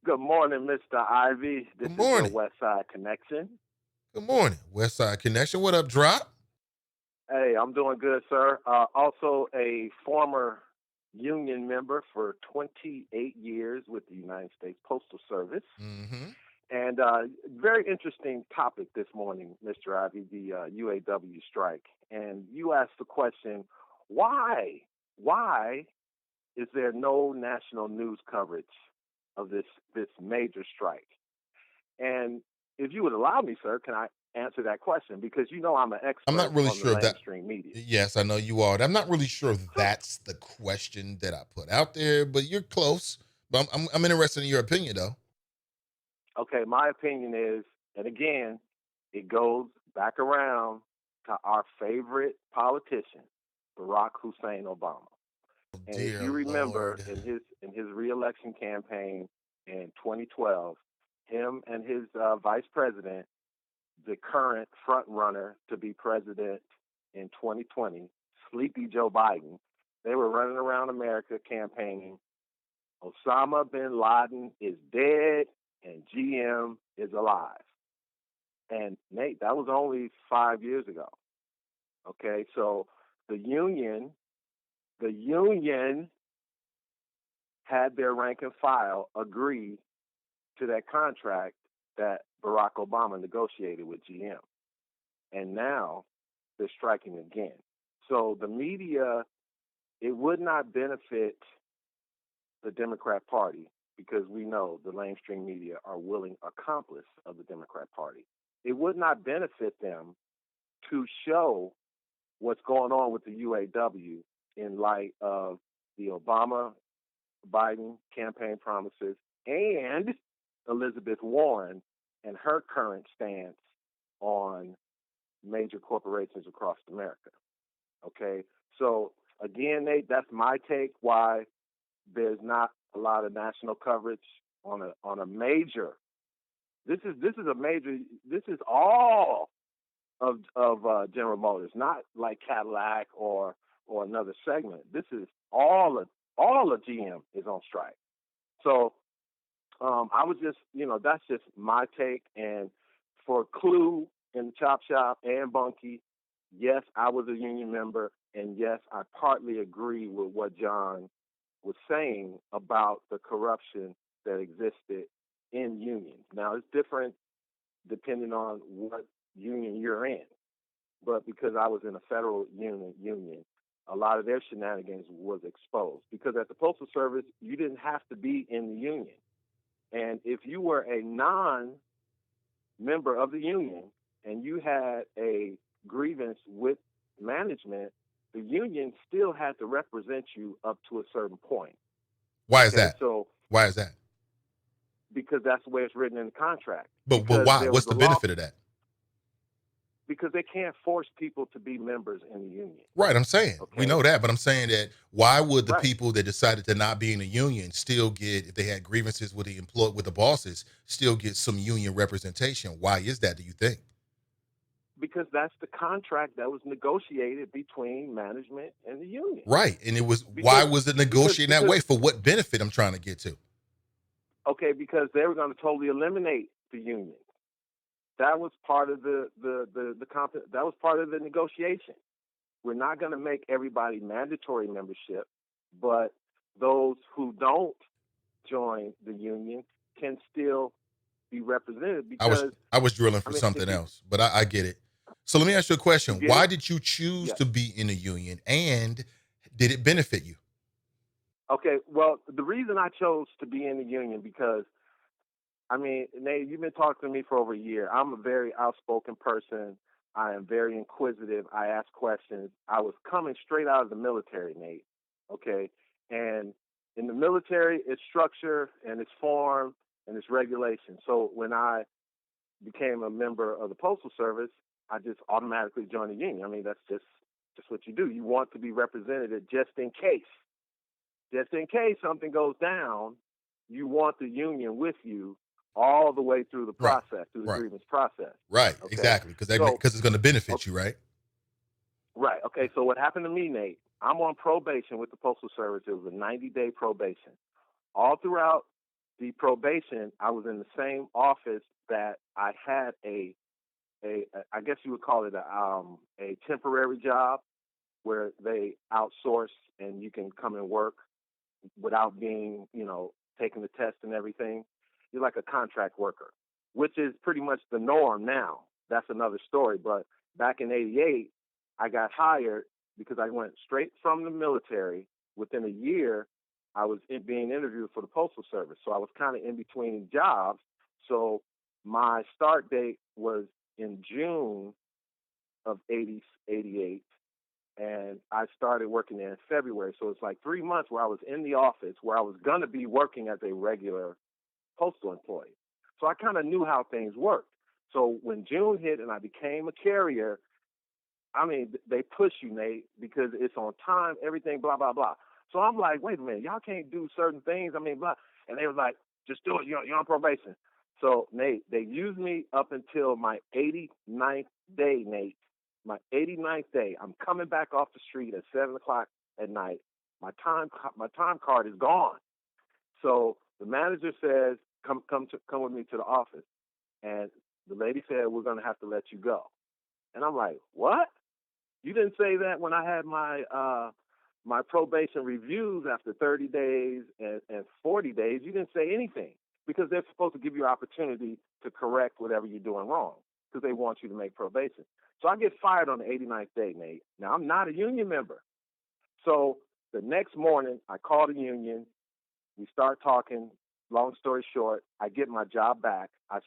Good morning, Mr. Ivey. This is your West Side Connection. Good morning, West Side Connection. What up, Drop? Hey, I'm doing good, sir. Also a former union member for 28 years with the United States Postal Service. Mm-hmm. And very interesting topic this morning, Mr. Ivey, the UAW strike. And you asked the question, why is there no national news coverage of this major strike? And if you would allow me, sir, can I answer that question? Because you know I'm an expert. I'm not really on sure the that mainstream media. Yes, I know you are. I'm not really sure that's the question that I put out there, but you're close. But I'm interested in your opinion, though. Okay, my opinion is, and again, it goes back around to our favorite politician, Barack Hussein Obama. And if Dear you remember Lord. in his reelection campaign in 2012, him and his vice president, the current front runner to be president in 2020, Sleepy Joe Biden, they were running around America campaigning. Osama bin Laden is dead and GM is alive. And Nate, that was only 5 years ago. Okay, so the union had their rank and file agree to that contract that Barack Obama negotiated with GM. And now they're striking again. So the media, it would not benefit the Democrat Party because we know the mainstream media are willing accomplice of the Democrat Party. It would not benefit them to show what's going on with the UAW in light of the Obama Biden campaign promises and Elizabeth Warren and her current stance on major corporations across America. Okay, so again, Nate, that's my take. Why there's not a lot of national coverage on a major. This is a major. This is all of General Motors, not like Cadillac or another segment. This is all of GM is on strike. So I was just, that's just my take. And for Clue and the Chop Shop and Bunky, yes, I was a union member, and yes, I partly agree with what John was saying about the corruption that existed in unions. Now, it's different depending on what union you're in. But because I was in a federal union, a lot of their shenanigans was exposed. Because at the Postal Service, you didn't have to be in the union. And if you were a non-member of the union and you had a grievance with management, the union still had to represent you up to a certain point. Why is that? So Why is that? because that's the way it's written in the contract. But Because why? there What's was a the law. benefit of that? Because they can't force people to be members in the union. Right, I'm saying we Okay. know that, but I'm saying that why would the Right. people that decided to not be in a union still get, if they had grievances with the bosses, still get some union representation? Why is that? Do you think? Because that's the contract that was negotiated between management and the union. Right, and it was why Because was it negotiated that way? For what benefit? I'm trying to get to. Okay, because they were going to totally eliminate the union. That was part of that was part of the negotiation. We're not going to make everybody mandatory membership, but those who don't join the union can still be represented because I was drilling for if something you else, but I get it. So let me ask you a question. get Why it, did you choose yeah. to be in a union, and did it benefit you? Okay, well, the reason I chose to be in the union because Nate, you've been talking to me for over a year. I'm a very outspoken person. I am very inquisitive. I ask questions. I was coming straight out of the military, Nate. Okay. And in the military, it's structure and it's form and it's regulation. So when I became a member of the Postal Service, I just automatically joined the union. That's just what you do. You want to be represented just in case. Just in case something goes down, you want the union with you all the way through the process, through the grievance process. Right, Okay? exactly, because it's going to benefit you, right? Right. Okay, so what happened to me, Nate, I'm on probation with the Postal Service. It was a 90-day probation. All throughout the probation, I was in the same office that I had I guess you would call it a temporary job where they outsource and you can come and work without being, taking the test and everything. You're like a contract worker, which is pretty much the norm now. That's another story. But back in '88, I got hired because I went straight from the military. Within a year, I was being interviewed for the Postal Service. So I was kind of in between jobs. So my start date was in June of '88. And I started working there in February. So it's like 3 months where I was in the office where I was going to be working as a regular postal employee. So I kind of knew how things worked. So when June hit and I became a carrier, I mean, they push you, Nate, because it's on time, everything, blah, blah, blah. So I'm like, wait a minute, y'all can't do certain things. I mean, blah. And they was like, just do it. You're on probation. So, Nate, they used me up until my 89th day, Nate. My 89th day. I'm coming back off the street at 7 o'clock at night. My time card is gone. So the manager says, come with me to the office. And the lady said, we're going to have to let you go. And I'm like, what? You didn't say that when I had my probation reviews after 30 days and 40 days. You didn't say anything because they're supposed to give you an opportunity to correct whatever you're doing wrong because they want you to make probation. So I get fired on the 89th day, Nate. Now, I'm not a union member. So the next morning, I call the union. We start talking. Long story short, I get my job back. I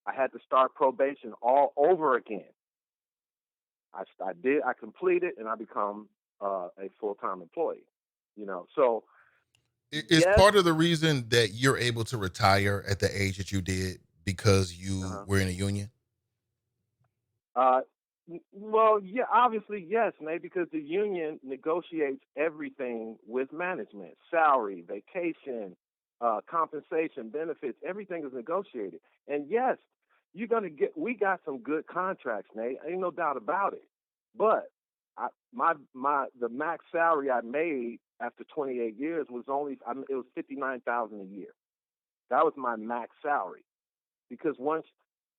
had to start probation all over again. I completed, and I become a full-time employee. So Is yes, part of the reason that you're able to retire at the age that you did because you uh-huh. were in a union? Well, yeah, obviously, yes, Nate, because the union negotiates everything with management, salary, vacation, compensation, benefits, everything is negotiated. And yes, we got some good contracts, Nate. Ain't no doubt about it. But the max salary I made after 28 years was it was $59,000 a year. That was my max salary because once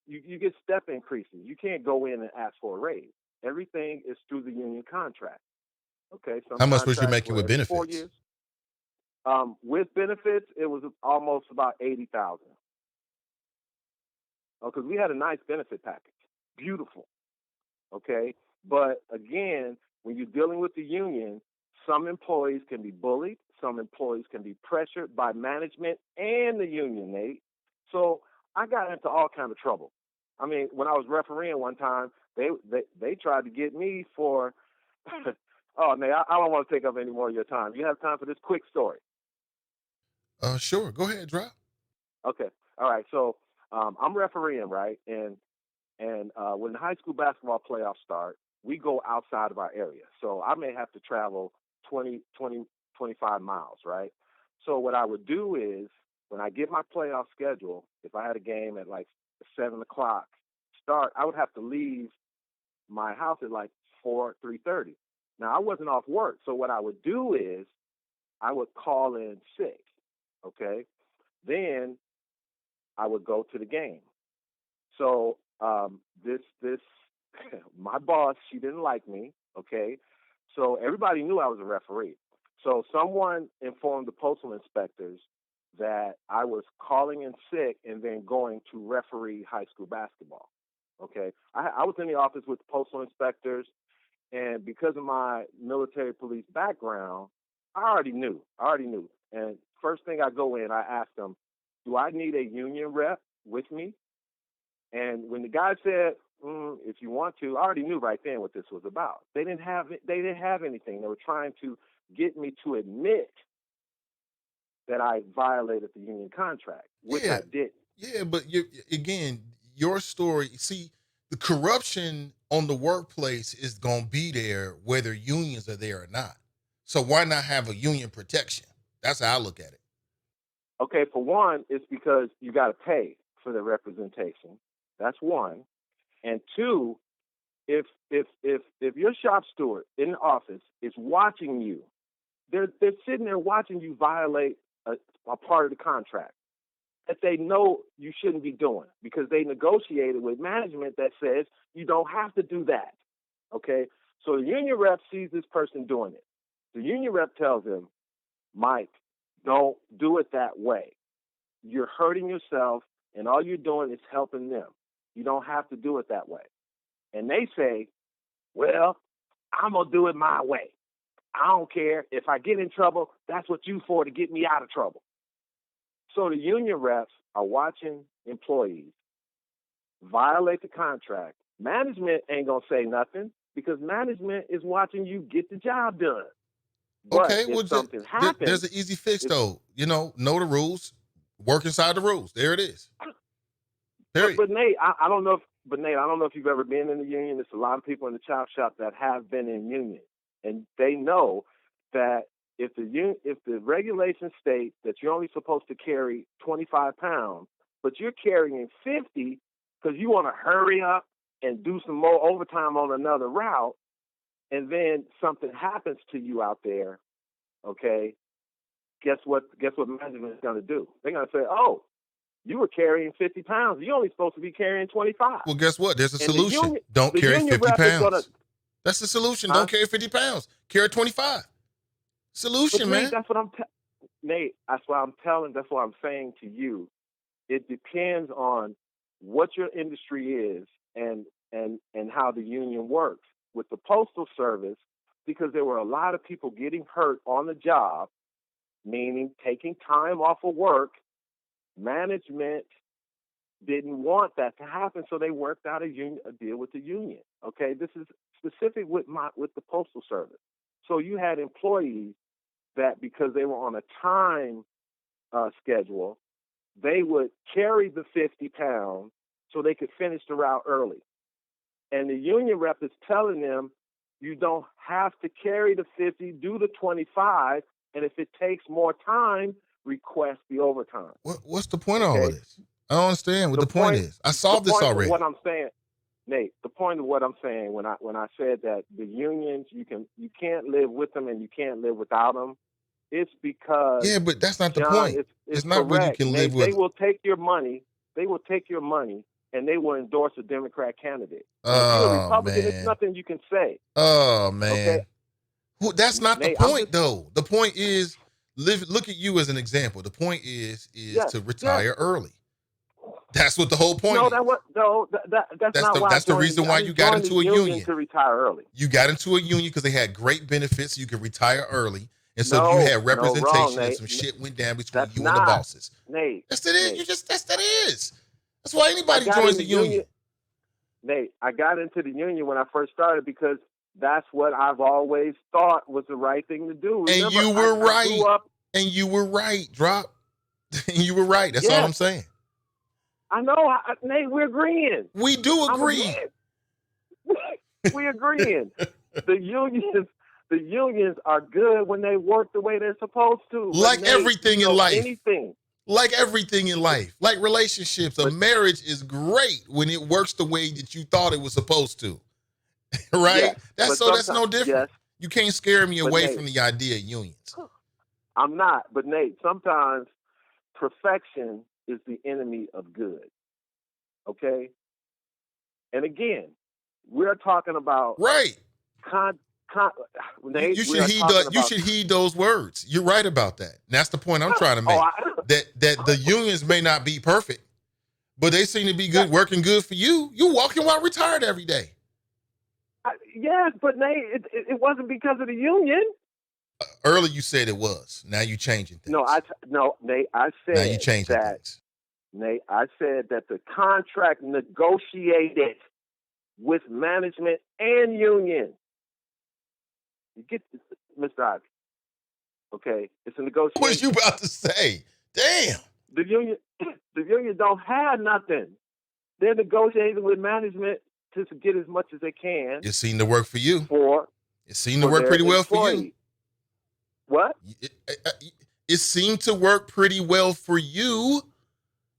you get step increases, you can't go in and ask for a raise. Everything is through the union contract. Okay, some How much was you contracts making were with every 4 benefits? years. With benefits, it was almost about 80,000. Because we had a nice benefit package, beautiful. Okay, but again, when you're dealing with the union, some employees can be bullied, some employees can be pressured by management and the union, Nate. So I got into all kind of trouble. I mean, when I was refereeing one time, they tried to get me for. Oh, Nate, I don't want to take up any more of your time. You have time for this quick story? Sure. Go ahead, drop. Okay. All right. So I'm refereeing, right? And when the high school basketball playoffs start, we go outside of our area. So I may have to travel 25 miles, right? So what I would do is when I get my playoff schedule, if I had a game at like 7 o'clock start, I would have to leave my house at like 3:30. Now, I wasn't off work. So what I would do is I would call in sick, okay? Then I would go to the game. So this my boss, she didn't like me, okay? So everybody knew I was a referee. So someone informed the postal inspectors that I was calling in sick and then going to referee high school basketball. Okay, I was in the office with the postal inspectors, and because of my military police background, I already knew. And first thing I go in, I ask them, "Do I need a union rep with me?" And when the guy said, "If you want to," I already knew right then what this was about. They didn't have anything. They were trying to get me to admit that I violated the union contract, which Yeah. I didn't. Yeah, but again, your story, see, the corruption on the workplace is going to be there whether unions are there or not. So why not have a union protection? That's how I look at it. Okay, for one, it's because you got to pay for the representation. That's one. And two, if your shop steward in the office is watching you, they're sitting there watching you violate a part of the contract that they know you shouldn't be doing because they negotiated with management that says you don't have to do that. Okay, so the union rep sees this person doing it. The union rep tells him, "Mike, don't do it that way. You're hurting yourself, and all you're doing is helping them. You don't have to do it that way." And they say, "Well, I'm going to do it my way. I don't care. If I get in trouble, that's what you for, to get me out of trouble." So the union reps are watching employees violate the contract. Management ain't going to say nothing because management is watching you get the job done. But Okay, if well, something happens, there's an easy fix, though. Know the rules, work inside the rules. There it is. Period. But Nate, I don't know if you've ever been in the union. There's a lot of people in the chop shop that have been in union, and they know that if the regulations state that you're only supposed to carry 25 pounds, but you're carrying 50 because you want to hurry up and do some more overtime on another route, and then something happens to you out there, okay? Guess what management is going to do? They're going to say, "Oh, you were carrying 50 pounds. You're only supposed to be carrying 25." Well, guess what? There's a And solution. Don't carry 50 pounds. That's the solution. Huh? Don't carry 50 pounds. Carry 25. Solution, Nate, man. that's what Nate, that's what I'm saying to you. It depends on what your industry is and how the union works. With the Postal Service, because there were a lot of people getting hurt on the job, meaning taking time off of work, management didn't want that to happen, so they worked out a deal with the union. Okay, this is specific with the Postal Service. So you had employees that, because they were on a time schedule, they would carry the 50 pounds so they could finish the route early. And the union rep is telling them, you don't have to carry the 50, do the 25, and if it takes more time, request the overtime. What's the point of all of this? I don't understand what the point is. I solved this already. What I'm saying, Nate, the point of what I'm saying when I said that the unions, you can't live with them and you can't live without them, it's because but that's not the John, point. It's not where you can live with. They will take your money. They will take your money, and they will endorse a Democrat candidate. If you're a Republican, man. it's nothing you can say. Oh, man. Okay? That's not the point, though. The point is, look at you as an example. The point is to retire early. That's what the whole point is. That's the reason why you got into a union. To retire early. You got into a union because they had great benefits. So you could retire early. And so you had representation and some shit went down between you and the bosses. Nate. Yes, it is. That is. That's why anybody joins the union. Nate, I got into the union when I first started because that's what I've always thought was the right thing to do. And you were right. And you were right, Drop. And you were right. That's all I'm saying. I know. Nate, we're agreeing. We do agree. We're agreeing. The unions are good when they work the way they're supposed to. Like everything in life. Anything. Like everything in life. Like relationships. A marriage is great when it works the way that you thought it was supposed to. Right? Yes, that's no different. Yes. You can't scare me away Nate, from the idea of unions. I'm not. But Nate, sometimes perfection is the enemy of good. Okay? And again, we're talking about Nate, you should heed those words. You're right about that. And that's the point I'm trying to make. That the unions may not be perfect, but they seem to be good, working good for you. You walking while retired every day. Yes, but Nate, it wasn't because of the union. Earlier you said it was. Now you changing things. Nate, I said now you changing things. Nate, I said that the contract negotiated with management and union. You get this, Mr. Ivey. Okay, it's a negotiation. What you about to say? Damn. The union don't have nothing. They're negotiating with management to get as much as they can. It seemed to work for you. It seemed to work pretty well for you. What? It seemed to work pretty well for you.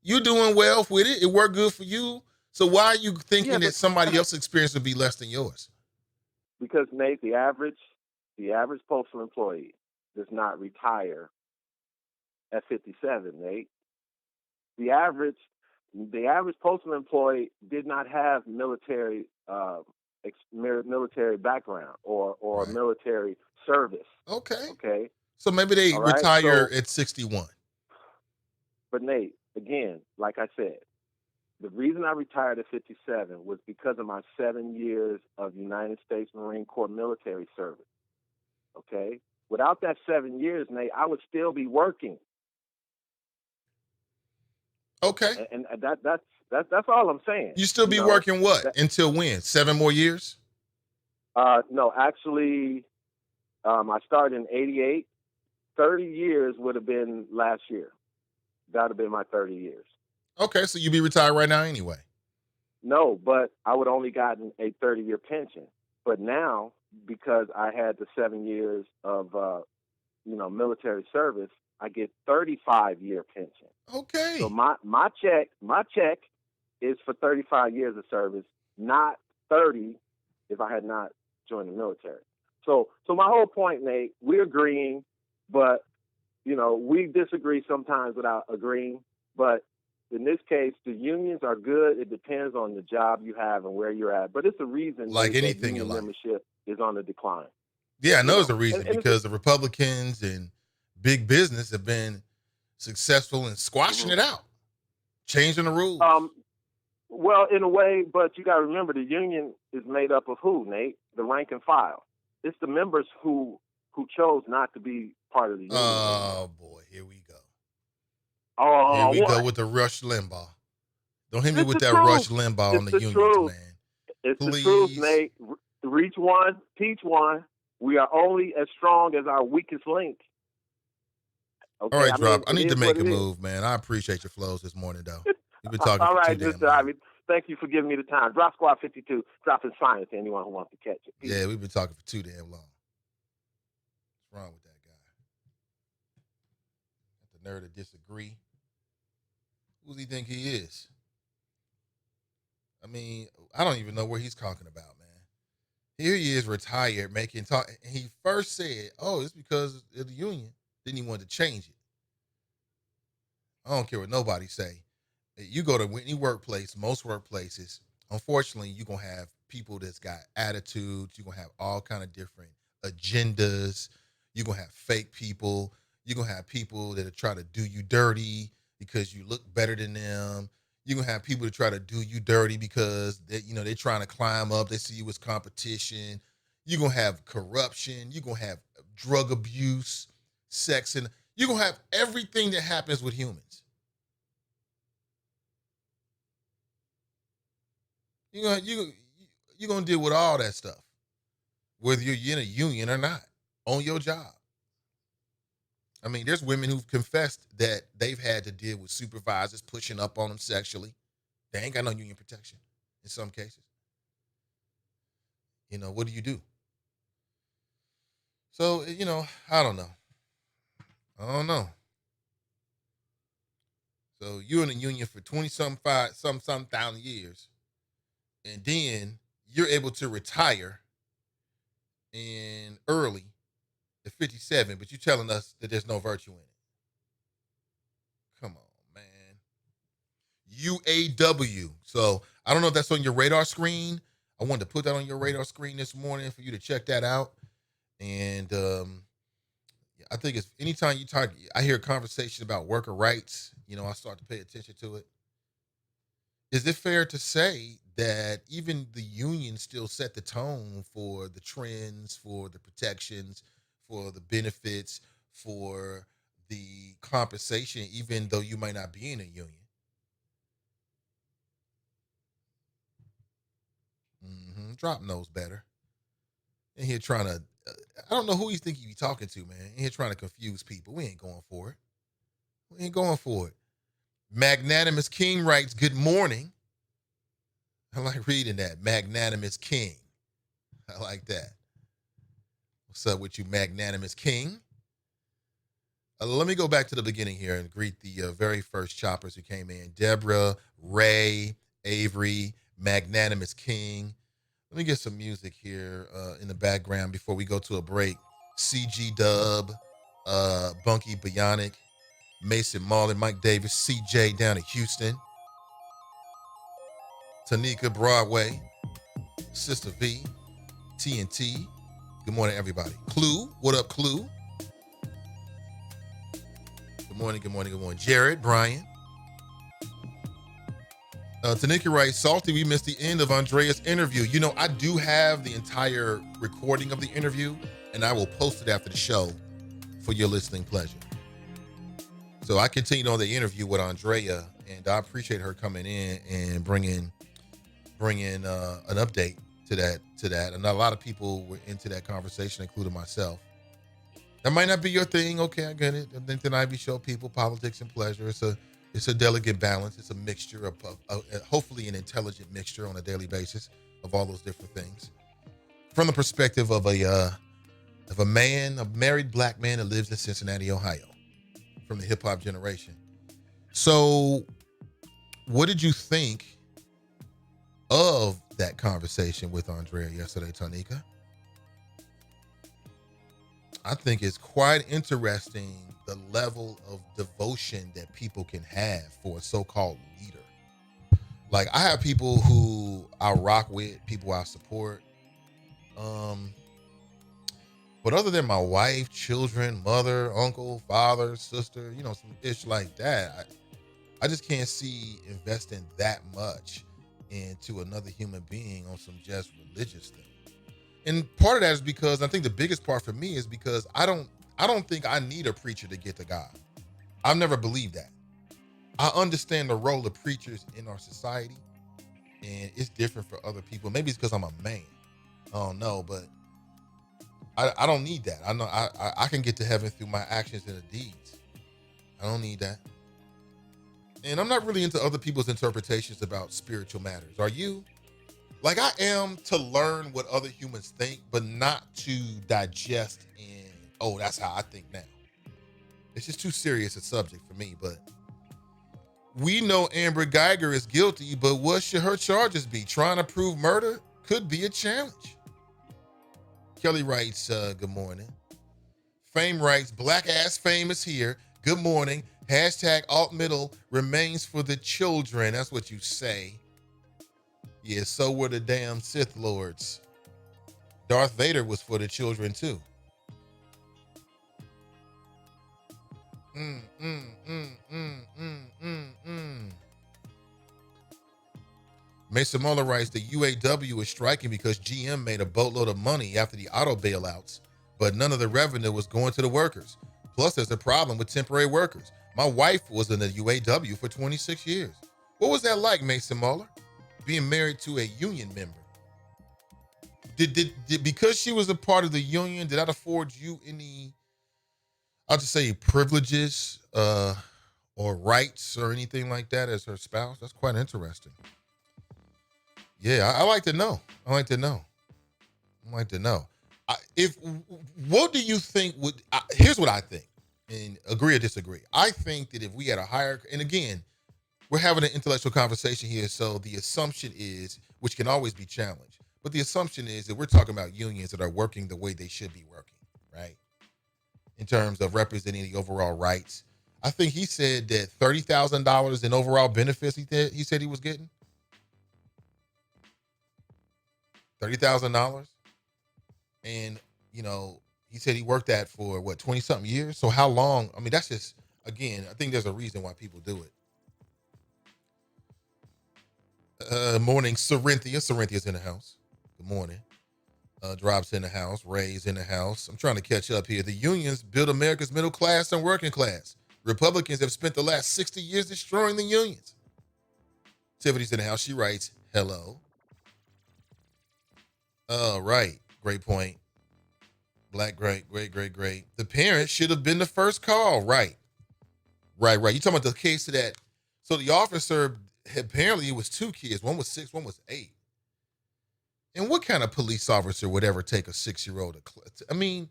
You're doing well with it. It worked good for you. So why are you thinking that somebody else's experience would be less than yours? Because, Nate, the average postal employee does not retire at 57, Nate. The average postal employee did not have military background or military service. Okay. So maybe they retire at 61. But Nate, again, like I said, the reason I retired at 57 was because of my 7 years of United States Marine Corps military service. Okay? Without that 7 years, Nate, I would still be working. Okay. And that's all I'm saying. You still be working what? Until when? 7 more years? No, actually, I started in 88. 30 years would have been last year. That would have been my 30 years. Okay, so you be retired right now anyway. No, but I would only gotten a 30-year pension. But now, because I had the 7 years of military service, I get 35-year pension. So Okay. my check is for 35 years of service, not 30 if I had not joined the military. So my whole point, Nate, we're agreeing, but we disagree sometimes without agreeing. But in this case, the unions are good. It depends on the job you have and where you're at. But it's a reason, Like Nate, that anything in union life. membership is on the decline. Yeah, I know there's a And, reason and because the Republicans and big business have been successful in squashing it out, changing the rules. Well, in a way, but you got to remember the union is made up of who, Nate? The rank and file. It's the members who chose not to be part of the union. Oh boy, here we go. Oh, here we what? go with the Rush Limbaugh. Don't hit me It's with the that truth. Rush Limbaugh on the It's the unions, truth. man. It's Please. the truth, Nate. Reach one, teach one. We are only as strong as our weakest link. Okay, All right, Drop. I it need to is make a what it move, man. I appreciate your flows this morning, though. We've been talking All for right, too damn Mr. long. Ivey. Thank you for giving me the time. Drop Squad 52, dropping science to anyone who wants to catch it. Peace. Yeah, we've been talking for too damn long. What's wrong with that guy? Got the nerve to disagree. Who does he think he is? I mean, I don't even know where he's talking about, man. Here he is, retired, making talk. And he first said, "Oh, it's because of the union." Then he wanted to change it. I don't care what nobody say. You go to any workplace, most workplaces, unfortunately, you're going to have people that's got attitudes. You're going to have all kind of different agendas. You're going to have fake people. You're going to have people that are trying to do you dirty because you look better than them. You're going to have people that try to do you dirty because they're trying to climb up. They see you as competition. You're going to have corruption. You're going to have drug abuse, sex, and you're going to have everything that happens with humans. You're going to deal with all that stuff, whether you're in a union or not, on your job. I mean, there's women who've confessed that they've had to deal with supervisors pushing up on them sexually. They ain't got no union protection in some cases. What do you do? So, I don't know. So you're in a union for 20-some thousand years, and then you're able to retire in early at 57, but you're telling us that there's no virtue in it. Come on, man. UAW. So I don't know if that's on your radar screen. I wanted to put that on your radar screen this morning for you to check that out. And I think it's anytime I hear a conversation about worker rights, I start to pay attention to it. Is it fair to say that even the unions still set the tone for the trends, for the protections, for the benefits, for the compensation, even though you might not be in a union? Drop knows better. And here trying to, I don't know who you think you be talking to, man. And here trying to confuse people. We ain't going for it. Magnanimous King writes, "Good morning." I like reading that. Magnanimous King. I like that. What's up with you, Magnanimous King? Let me go back to the beginning here and greet the very first choppers who came in. Deborah, Ray, Avery, Magnanimous King. Let me get some music here in the background before we go to a break. CG Dub, Bunky Bionic, Mason Marlin, Mike Davis, CJ down in Houston, Tanika Broadway, Sister V, TNT. Good morning, everybody. Clue, what up, Clue? Good morning. Jared, Brian. Tanika writes, "Salty, we missed the end of Andrea's interview." I do have the entire recording of the interview, and I will post it after the show for your listening pleasure. So I continued on the interview with Andrea, and I appreciate her coming in and bringing an update to that. And a lot of people were into that conversation, including myself. That might not be your thing. Okay, I get it. I think the Ivy Show, people, politics, and pleasure. It's a delicate balance. It's a mixture of hopefully an intelligent mixture on a daily basis of all those different things. From the perspective of a man, a married black man that lives in Cincinnati, Ohio, from the hip hop generation. So, what did you think of that conversation with Andrea yesterday, Tanika? I think it's quite interesting the level of devotion that people can have for a so-called leader. Like, I have people who I rock with, people I support. But other than my wife, children, mother, uncle, father, sister, some ish like that, I just can't see investing that much into another human being on some just religious thing. And part of that is because I think the biggest part for me is because I don't think I need a preacher to get to God. I've never believed that. I understand the role of preachers in our society, and it's different for other people. Maybe it's because I'm a man. I don't know, but I don't need that. I know I can get to heaven through my actions and the deeds. I don't need that. And I'm not really into other people's interpretations about spiritual matters. Are you? Like, I am to learn what other humans think, but not to digest and, oh, that's how I think now. It's just too serious a subject for me. But we know Amber Geiger is guilty, but what should her charges be? Trying to prove murder could be a challenge. Kelly writes, good morning. Fame writes, black ass fame is here. Good morning. Hashtag alt middle remains for the children. That's what you say. Yeah, so were the damn Sith Lords. Darth Vader was for the children too. Mason Muller writes, the UAW is striking because GM made a boatload of money after the auto bailouts, but none of the revenue was going to the workers. Plus, there's a problem with temporary workers. My wife was in the UAW for 26 years. What was that like, Mason Muller? Being married to a union member. Did because she was a part of the union, did that afford you any, I'll just say, privileges or rights or anything like that as her spouse? That's quite interesting. Yeah, I like to know. What do you think here's what I think, and agree or disagree. I think that if we had a higher, and again, we're having an intellectual conversation here, so the assumption is, which can always be challenged, but the assumption is that we're talking about unions that are working the way they should be working, right? In terms of representing the overall rights. I think he said that $30,000 in overall benefits he said he was getting. $30,000. And, he said he worked that for 20-something years? So how long? I mean, that's just, again, I think there's a reason why people do it. Morning, Corinthia. Corinthia's in the house. Good morning. Drops in the house. Ray's in the house. I'm trying to catch up here. The unions build America's middle class and working class. Republicans have spent the last 60 years destroying the unions. Tiffany's in the house. She writes, hello. Right. Great point. Black, great. The parents should have been the first call. Right. You talking about the case of that? So the officer, apparently it was two kids. One was 6, one was 8. And what kind of police officer would ever take a 6-year-old? I mean,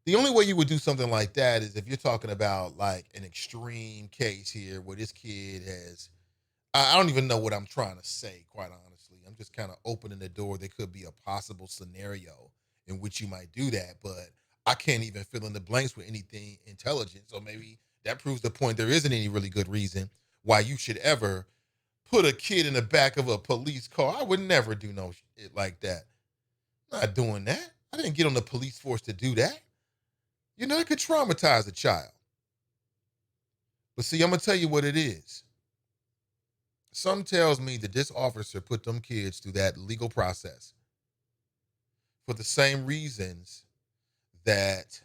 the only way you would do something like that is if you're talking about like an extreme case here where this kid has, I don't even know what I'm trying to say, quite honestly. I'm just kind of opening the door. There could be a possible scenario in which you might do that, but I can't even fill in the blanks with anything intelligent. So maybe that proves the point. There isn't any really good reason why you should ever put a kid in the back of a police car. I would never do no shit like that. I'm not doing that. I didn't get on the police force to do that. It could traumatize a child. But see, I'm going to tell you what it is. Something tells me that this officer put them kids through that legal process for the same reasons that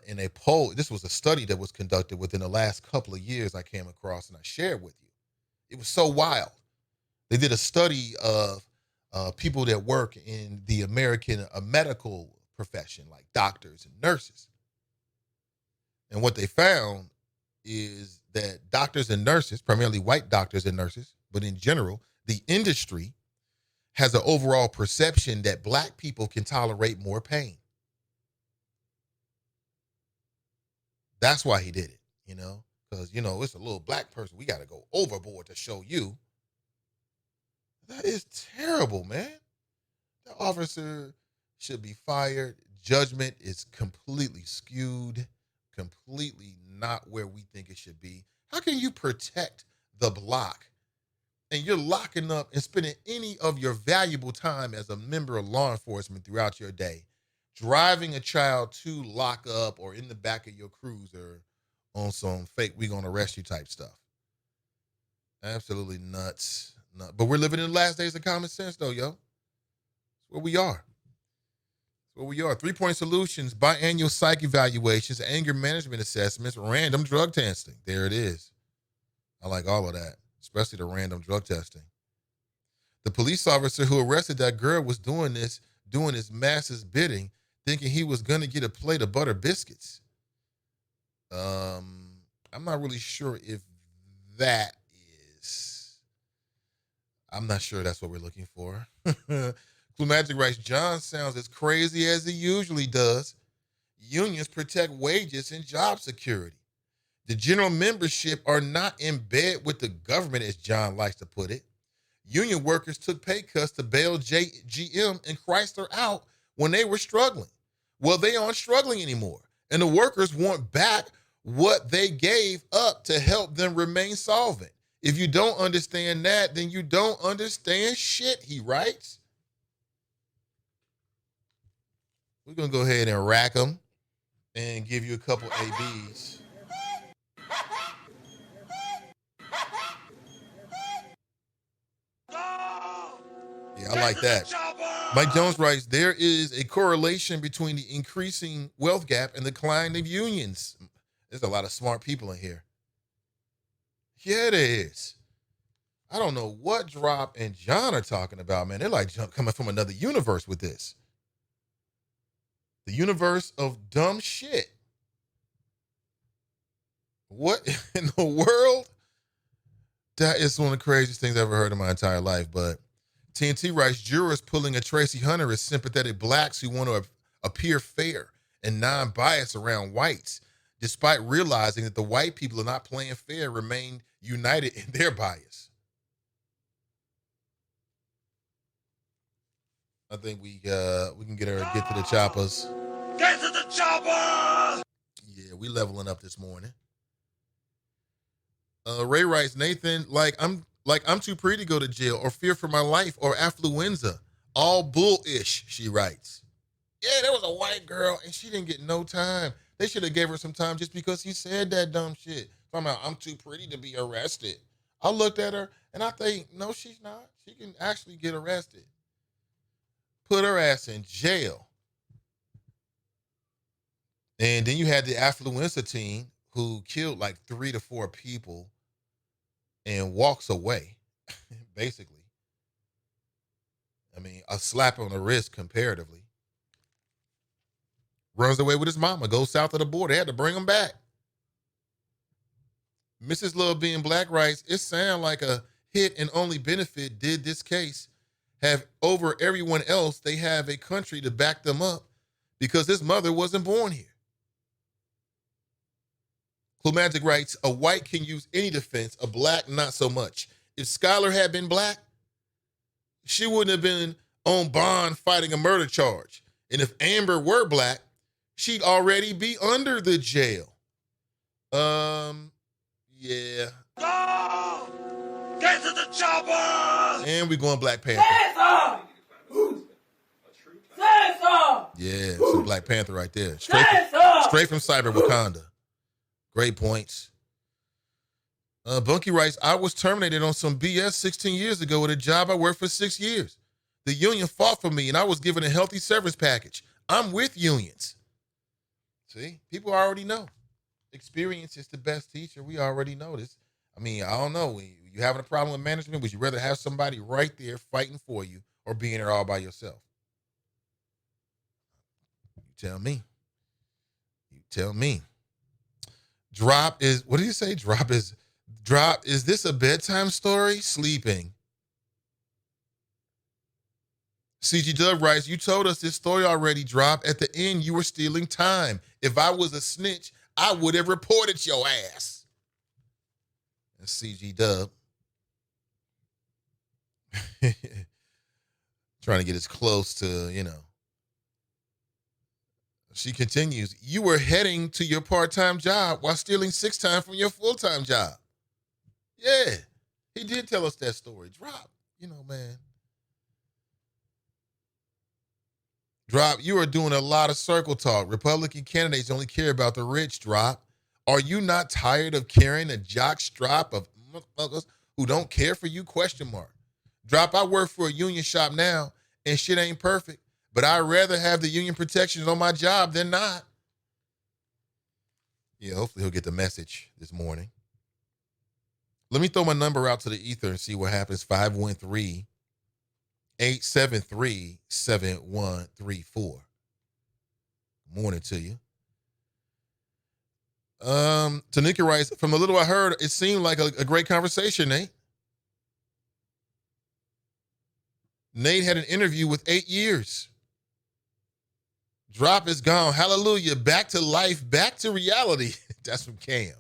in a poll, this was a study that was conducted within the last couple of years I came across and I shared with you. It was so wild. They did a study of people that work in the American medical profession, like doctors and nurses. And what they found is that doctors and nurses, primarily white doctors and nurses, but in general, the industry has an overall perception that black people can tolerate more pain. That's why he did it, because, it's a little black person. We got to go overboard to show you. That is terrible, man. The officer should be fired. Judgment is completely skewed, completely not where we think it should be. How can you protect the block and you're locking up and spending any of your valuable time as a member of law enforcement throughout your day, driving a child to lock up or in the back of your cruiser on some fake we gonna arrest you type stuff? Absolutely nuts. But we're living in the last days of common sense though, yo. That's where we are. 3-point solutions, biannual psych evaluations, anger management assessments, random drug testing. There it is. I like all of that, especially the random drug testing. The police officer who arrested that girl was doing his master's bidding, thinking he was going to get a plate of butter biscuits. I'm not really sure if that is. I'm not sure that's what we're looking for. Magic writes, John sounds as crazy as he usually does. Unions protect wages and job security. The general membership are not in bed with the government, as John likes to put it. Union workers took pay cuts to bail GM and Chrysler out when they were struggling. Well, they aren't struggling anymore. And the workers want back what they gave up to help them remain solvent. If you don't understand that, then you don't understand shit, he writes. We're going to go ahead and rack them and give you a couple ABs. Yeah, I like that. Mike Jones writes, there is a correlation between the increasing wealth gap and the decline of unions. There's a lot of smart people in here. Yeah, there is. I don't know what Drop and John are talking about, man. They're like coming from another universe with this. The universe of dumb shit. What in the world? That is one of the craziest things I've ever heard in my entire life. But TNT writes, jurors pulling a Tracy Hunter as sympathetic blacks who want to appear fair and non-biased around whites, despite realizing that the white people are not playing fair, remain united in their bias. I think we can get to the choppers. Get to the choppers! Yeah, we leveling up this morning. Ray writes, Nathan, I'm too pretty to go to jail or fear for my life or affluenza. All bullish, she writes. Yeah, there was a white girl and she didn't get no time. They should have gave her some time just because he said that dumb shit. I'm too pretty to be arrested. I looked at her and I think, no, she's not. She can actually get arrested. Put her ass in jail. And then you had the affluenza team who killed like 3 to 4 people and walks away, basically. I mean, a slap on the wrist comparatively. Runs away with his mama, goes south of the border. They had to bring him back. Mrs. Love Being Black writes, it sounds like a hit and only benefit did this case have over everyone else. They have a country to back them up because his mother wasn't born here. Clumagic writes, a white can use any defense, a black not so much. If Skylar had been black, she wouldn't have been on bond fighting a murder charge. And if Amber were black, she'd already be under the jail. Yeah. Go! Get to the chopper! And we going Black Panther. Yeah, some Black Panther right there. Straight from Cyber Wakanda. Great points. Bunky writes, I was terminated on some BS 16 years ago at a job I worked for 6 years. The union fought for me and I was given a healthy severance package. I'm with unions. See, people already know. Experience is the best teacher. We already know this. I mean, I don't know. You having a problem with management? Would you rather have somebody right there fighting for you or being there all by yourself? You tell me. Drop is, what do you say? Drop, is this a bedtime story? Sleeping. CG Dub writes, you told us this story already, Drop. At the end, you were stealing time. If I was a snitch, I would have reported your ass. And CG Dub. Trying to get as close to, She continues, you were heading to your part-time job while stealing 6 time from your full-time job. Yeah, he did tell us that story. Drop, man. Drop, you are doing a lot of circle talk. Republican candidates only care about the rich, Drop. Are you not tired of carrying a jock strap of motherfuckers who don't care for you? ? Drop, I work for a union shop now, and shit ain't perfect, but I'd rather have the union protections on my job than not. Yeah, hopefully he'll get the message this morning. Let me throw my number out to the ether and see what happens. 513-873-7134. Morning to you. Tanika writes, from the little I heard, it seemed like a great conversation, Nate. Nate had an interview with 8 years. Drop is gone. Hallelujah. Back to life. Back to reality. That's from Cam.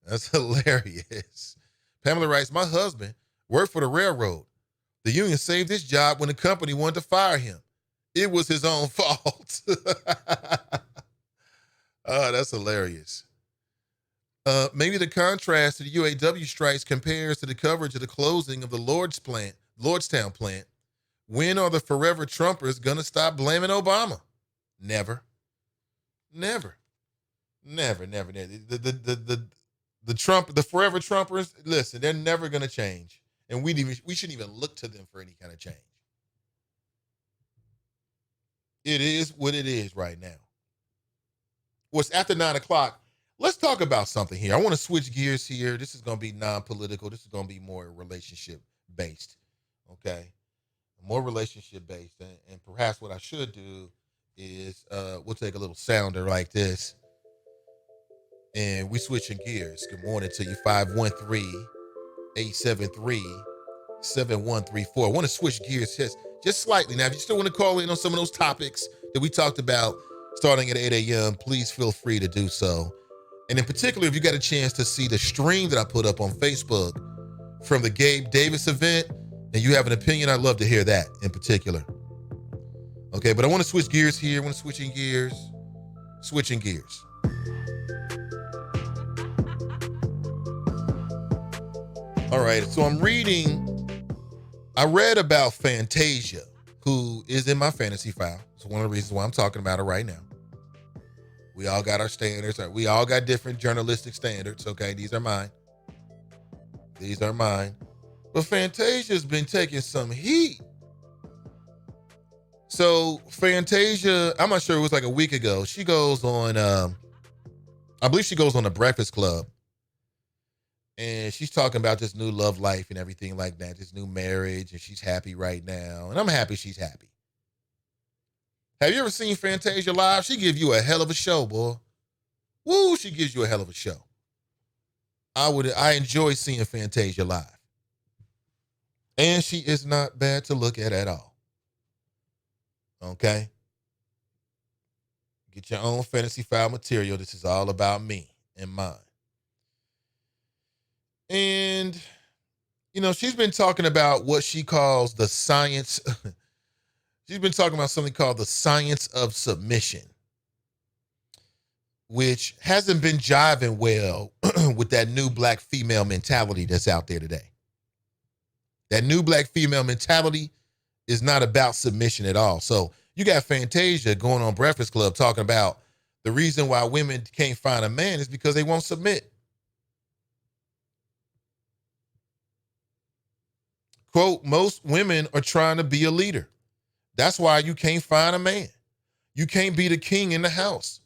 That's hilarious. Pamela writes, my husband worked for the railroad. The union saved his job when the company wanted to fire him. It was his own fault. Oh, that's hilarious. Maybe the contrast to the UAW strikes compares to the coverage of the closing of the Lordstown plant. When are the forever Trumpers going to stop blaming Obama? Never. The forever Trumpers, listen, they're never going to change. And we shouldn't even look to them for any kind of change. It is what it is right now. Well, it's after 9 o'clock. Let's talk about something here. I want to switch gears here. This is going to be non-political. This is going to be more relationship-based, okay? More relationship-based. And perhaps what I should do is we'll take a little sounder like this, and we switching gears. Good morning to you, 513-873-7134. I want to switch gears just slightly. Now, if you still want to call in on some of those topics that we talked about starting at 8 a.m., please feel free to do so. And in particular, if you got a chance to see the stream that I put up on Facebook from the Gabe Davis event, and you have an opinion, I'd love to hear that in particular. Okay, but I want to switch gears here. I want to switching gears. All right, so I read about Fantasia, who is in my fantasy file. It's one of the reasons why I'm talking about her right now. We all got our standards. We all got different journalistic standards, okay? These are mine. But Fantasia's been taking some heat. So Fantasia, I'm not sure, it was like a week ago. She goes on, I believe she goes on The Breakfast Club. And she's talking about this new love life and everything like that, this new marriage, and she's happy right now. And I'm happy she's happy. Have you ever seen Fantasia live? She gives you a hell of a show, boy. Woo, she gives you a hell of a show. I enjoy seeing Fantasia live. And she is not bad to look at all. Okay? Get your own fantasy file material. This is all about me and mine. And, she's been talking about what she calls the science. She's been talking about something called the science of submission, which hasn't been jiving well with that new black female mentality that's out there today. That new black female mentality is not about submission at all. So you got Fantasia going on Breakfast Club talking about the reason why women can't find a man is because they won't submit. Quote, most women are trying to be a leader. That's why you can't find a man. You can't be the king in the house.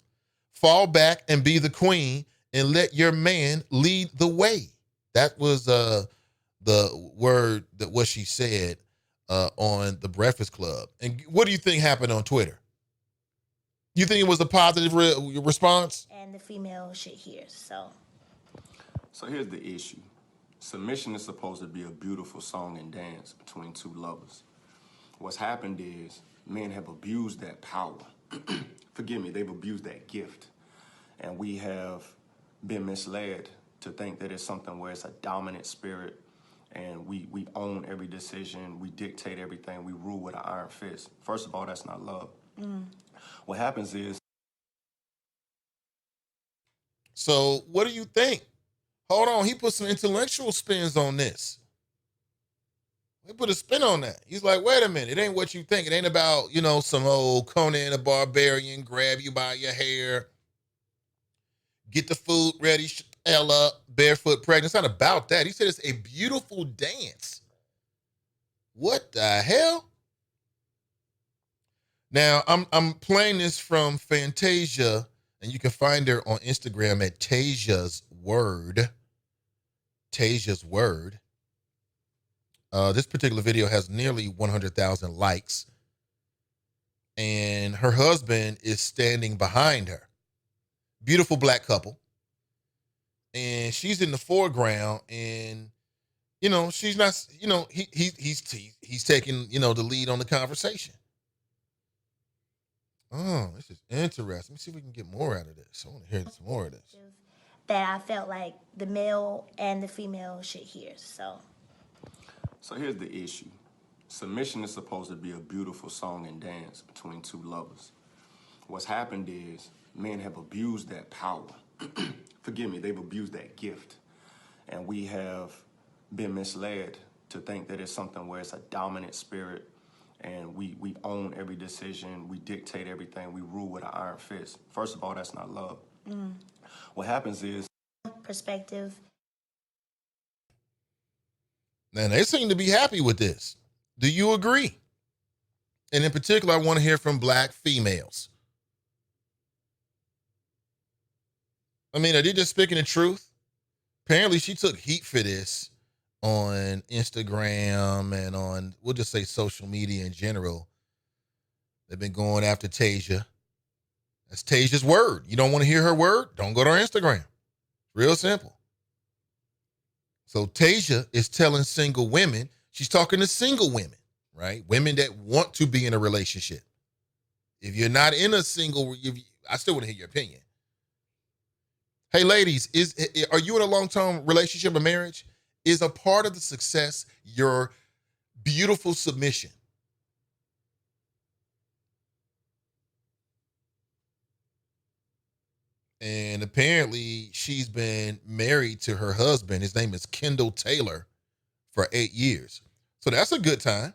Fall back and be the queen and let your man lead the way. That was the word that what she said on the Breakfast Club. And what do you think happened on Twitter? You think it was a positive response? And the female should hear. So here's the issue. Submission is supposed to be a beautiful song and dance between two lovers. What's happened is men have abused that power. Forgive me, they've abused that gift. And we have been misled to think that it's something where it's a dominant spirit and we own every decision, we dictate everything, we rule with an iron fist. First of all, that's not love. What happens is... So what do you think? Hold on, he put some intellectual spins on this. He put a spin on that. He's like, wait a minute, it ain't what you think. It ain't about, some old Conan the Barbarian, grab you by your hair, get the food ready, L up, barefoot pregnant. It's not about that. He said it's a beautiful dance. What the hell? Now, I'm playing this from Fantasia, and you can find her on Instagram at Tasia's Word. Tasia's Word. This particular video has nearly 100,000 likes. And her husband is standing behind her. Beautiful black couple. And she's in the foreground, and she's not, he's taking, the lead on the conversation. Oh, this is interesting. Let me see if we can get more out of this. I want to hear some more of this. That I felt like the male and the female should hear. So here's the issue. Submission is supposed to be a beautiful song and dance between two lovers. What's happened is men have abused that power. Forgive me, they've abused that gift. And we have been misled to think that it's something where it's a dominant spirit and we own every decision, we dictate everything, we rule with an iron fist. First of all, that's not love. What happens is... Perspective. Now, they seem to be happy with this. Do you agree? And in particular, I want to hear from black females. I mean, are they just speaking the truth? Apparently, she took heat for this on Instagram and on, we'll just say social media in general. They've been going after Tasia. That's Tasia's Word. You don't want to hear her word? Don't go to her Instagram. Real simple. So Tasia is telling single women, she's talking to single women, right? Women that want to be in a relationship. If you're not in a single, I still want to hear your opinion. Hey, ladies, are you in a long-term relationship or marriage? Is a part of the success your beautiful submission? And apparently she's been married to her husband. His name is Kendall Taylor for 8 years. So that's a good time.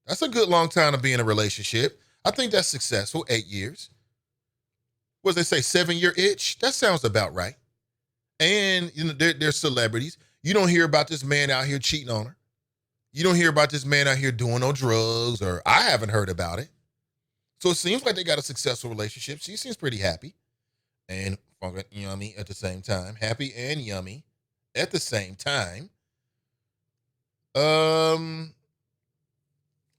That's a good long time to be in a relationship. I think that's successful, 8 years. What does they say, 7-year itch? That sounds about right. And they're celebrities. You don't hear about this man out here cheating on her. You don't hear about this man out here doing no drugs, or I haven't heard about it. So it seems like they got a successful relationship. She seems pretty happy and yummy at the same time. Happy and yummy at the same time.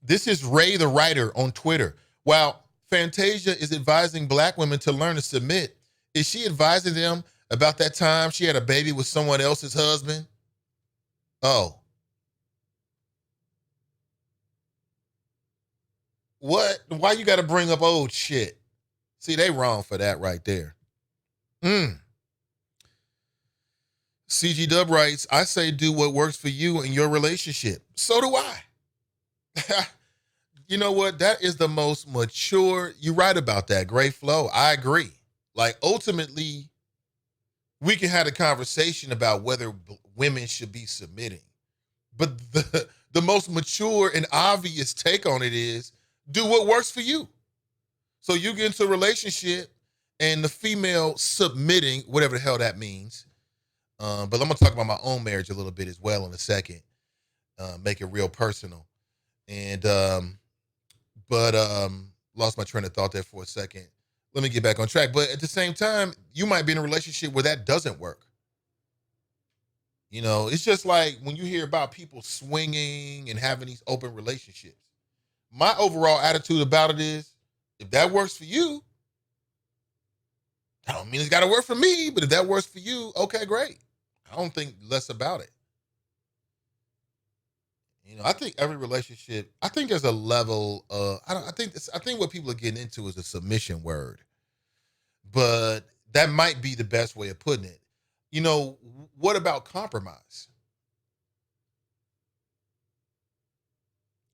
This is Ray the Writer on Twitter. While Fantasia is advising black women to learn to submit, is she advising them about that time she had a baby with someone else's husband? Oh. What? Why you got to bring up old shit? See, they wrong for that right there. CG Dub writes, I say do what works for you in your relationship. So do I. You know what? That is the most mature. You're right about that. Great flow. I agree. Like, ultimately, we can have a conversation about whether women should be submitting. But the most mature and obvious take on it is do what works for you. So you get into a relationship and the female submitting, whatever the hell that means. But I'm going to talk about my own marriage a little bit as well in a second. Make it real personal. And, lost my train of thought there for a second. Let me get back on track. But at the same time, you might be in a relationship where that doesn't work. It's just like when you hear about people swinging and having these open relationships. My overall attitude about it is, if that works for you, I don't mean it's got to work for me, but if that works for you, okay, great. I don't think less about it. I think every relationship, I think there's a level of, I think what people are getting into is a submission word, but that might be the best way of putting it. What about compromise?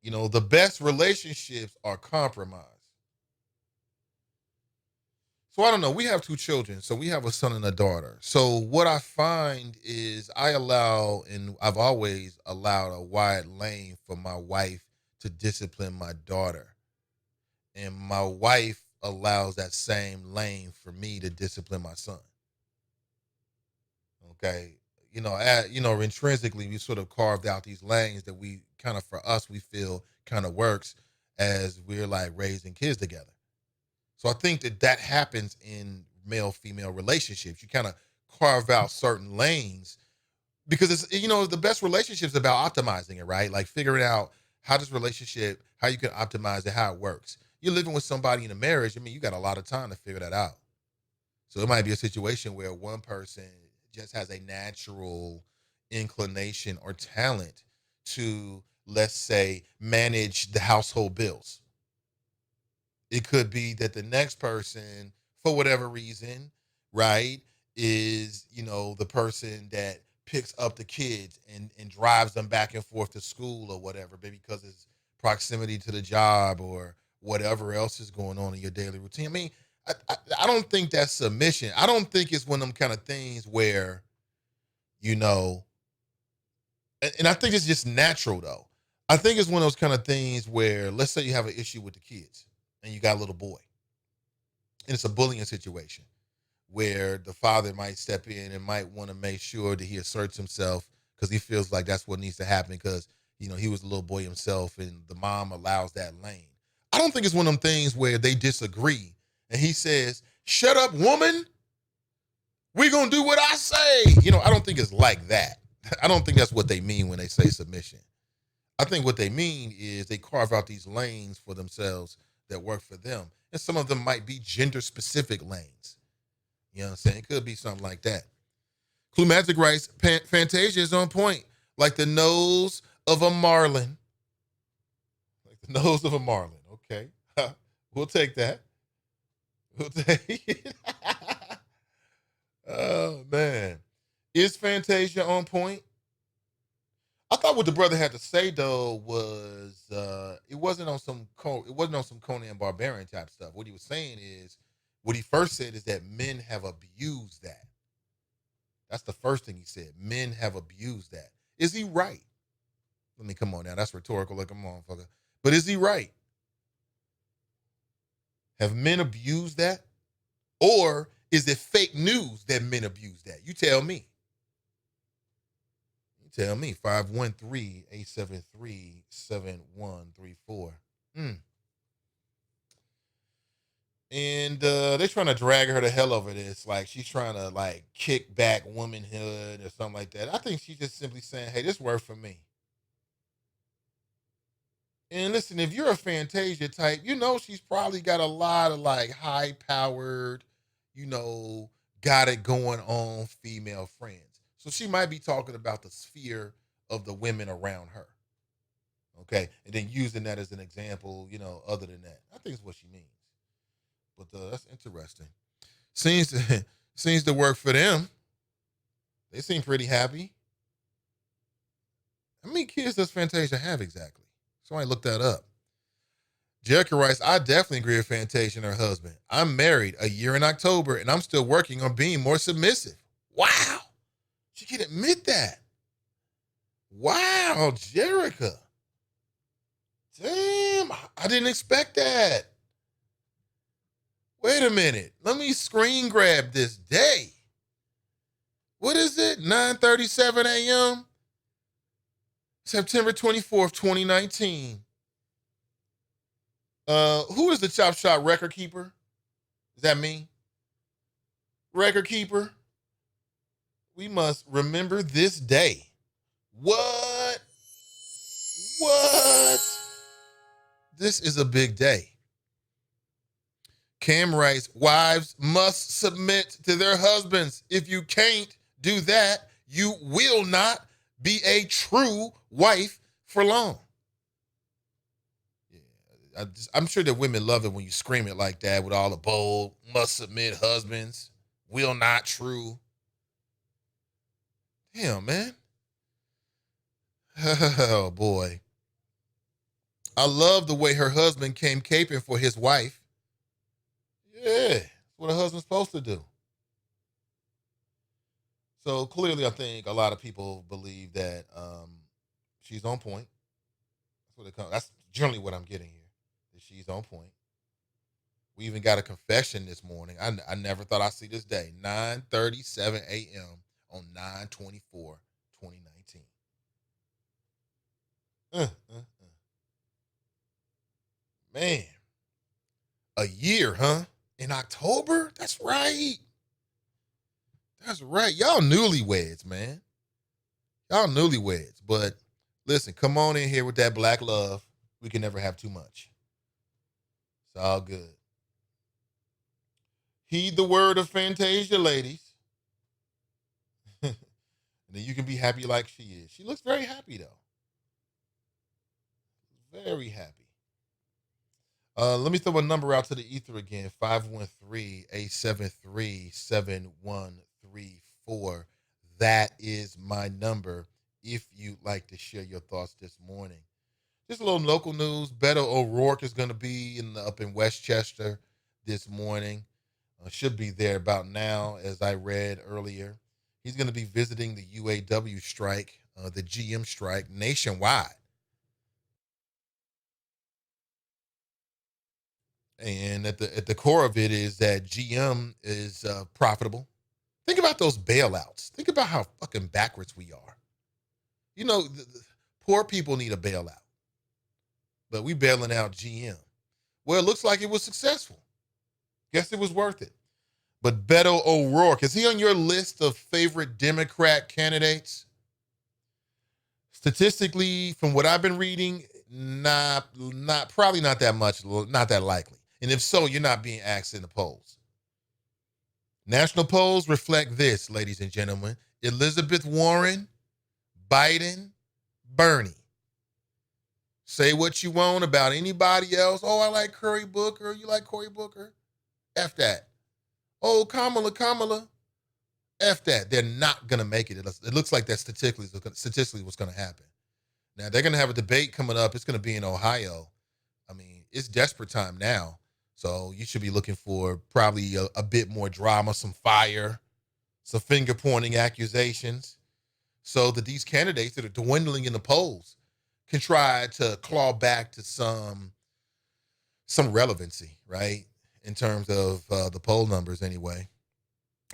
The best relationships are compromise. So I don't know. We have two children. So we have a son and a daughter. So what I find is I've always allowed a wide lane for my wife to discipline my daughter. And my wife allows that same lane for me to discipline my son. Okay. Intrinsically, we sort of carved out these lanes that we kind of, for us, we feel kind of works as we're like raising kids together. So I think that happens in male-female relationships. You kind of carve out certain lanes because it's, the best relationship is about optimizing it, right? Like figuring out how you can optimize it, how it works. You're living with somebody in a marriage. I mean, you got a lot of time to figure that out. So it might be a situation where one person just has a natural inclination or talent to, let's say, manage the household bills. It could be that the next person, for whatever reason, right, is, the person that picks up the kids and drives them back and forth to school or whatever, maybe because it's proximity to the job or whatever else is going on in your daily routine. I mean, I don't think that's submission. I don't think it's one of them kind of things where, and I think it's just natural, though. I think it's one of those kind of things where, let's say you have an issue with the kids and you got a little boy. And it's a bullying situation where the father might step in and might want to make sure that he asserts himself because he feels like that's what needs to happen because, he was a little boy himself and the mom allows that lane. I don't think it's one of them things where they disagree and he says, "Shut up, woman. We're going to do what I say." I don't think it's like that. I don't think that's what they mean when they say submission. I think what they mean is they carve out these lanes for themselves that work for them. And some of them might be gender-specific lanes. You know what I'm saying? It could be something like that. Clue Magic writes, Fantasia is on point, like the nose of a marlin. Like the nose of a marlin. Okay. We'll take that. We'll take it. Oh, man. Is Fantasia on point? I thought what the brother had to say though was it wasn't on some Conan Barbarian type stuff. What he was saying is, what he first said is that men have abused that. That's the first thing he said. Men have abused that. Is he right? Let me come on now. That's rhetorical like a motherfucker. But is he right? Have men abused that? Or is it fake news that men abuse that? You tell me. Tell me, 513-873-7134. And they're trying to drag her to hell over this. Like, she's trying to, like, kick back womanhood or something like that. I think she's just simply saying, hey, this worked for me. And listen, if you're a Fantasia type, she's probably got a lot of, like, high-powered, got it going on female friends. So she might be talking about the sphere of the women around her. Okay. And then using that as an example, other than that. I think it's what she means. But that's interesting. Seems to work for them. They seem pretty happy. How many kids does Fantasia have exactly? Somebody look that up. Jericho writes, I definitely agree with Fantasia and her husband. I'm married a year in October, and I'm still working on being more submissive. Wow. She can admit that. Wow, Jerica. Damn, I didn't expect that. Wait a minute. Let me screen grab this day. What is it? 9:37 a.m. September 24th, 2019. Who is the Chop Shop record keeper? Is that me? Record keeper? We must remember this day. What? This is a big day. Cam writes, wives must submit to their husbands. If you can't do that, you will not be a true wife for long. Yeah, I'm sure that women love it when you scream it like that with all the bold, must submit husbands, will not true. Damn, man. Oh, boy. I love the way her husband came caping for his wife. Yeah, that's what a husband's supposed to do. So clearly, I think a lot of people believe that she's on point. That's what it comes. That's generally what I'm getting here. That she's on point. We even got a confession this morning. I never thought I'd see this day. 9:37 a.m. on 9/24/2019. Man, a year, huh? In October? That's right. That's right. Y'all newlyweds, man. Y'all newlyweds. But listen, come on in here with that black love. We can never have too much. It's all good. Heed the word of Fantasia, ladies. And then you can be happy like she is. She looks very happy, though. Very happy. Let me throw a number out to the ether again. 513-873-7134. That is my number if you'd like to share your thoughts this morning. Just a little local news. Beto O'Rourke is going to be up in Westchester this morning. Should be there about now, as I read earlier. He's going to be visiting the UAW strike, the GM strike nationwide. And at the core of it is that GM is profitable. Think about those bailouts. Think about how fucking backwards we are. You know, the poor people need a bailout, but we bailing out GM. Well, it looks like it was successful. Guess it was worth it. But Beto O'Rourke, is he on your list of favorite Democrat candidates? Statistically, from what I've been reading, probably not that much, not that likely. And if so, you're not being asked in the polls. National polls reflect this, ladies and gentlemen. Elizabeth Warren, Biden, Bernie. Say what you want about anybody else. Oh, I like Cory Booker. You like Cory Booker? F that. Oh, Kamala. F that. They're not going to make it. It looks like that statistically what's going to happen. Now, they're going to have a debate coming up. It's going to be in Ohio. I mean, it's desperate time now. So you should be looking for probably a bit more drama, some fire, some finger-pointing accusations, so that these candidates that are dwindling in the polls can try to claw back to some relevancy, right, in terms of the poll numbers anyway.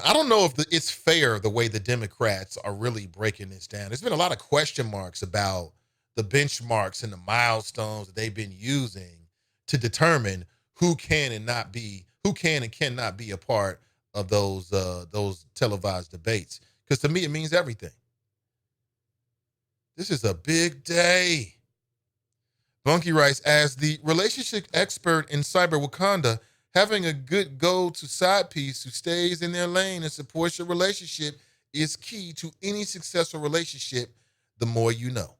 I don't know if it's fair the way the Democrats are really breaking this down. There's been a lot of question marks about the benchmarks and the milestones that they've been using to determine who can and cannot be a part of those televised debates. Because to me, it means everything. This is a big day. Bunky writes, as the relationship expert in Cyber Wakanda, having a good go-to side piece who stays in their lane and supports your relationship is key to any successful relationship, the more you know.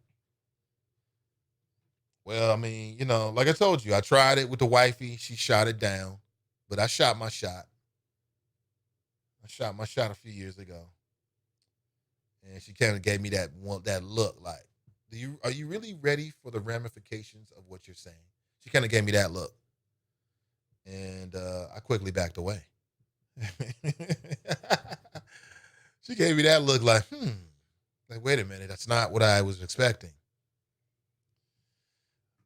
Well, I mean, you know, like I told you, I tried it with the wifey. She shot it down, but I shot my shot. I shot my shot a few years ago. And she kind of gave me that look like, are you really ready for the ramifications of what you're saying? She kind of gave me that look. And I quickly backed away. She gave me that look like, like, wait a minute, that's not what I was expecting.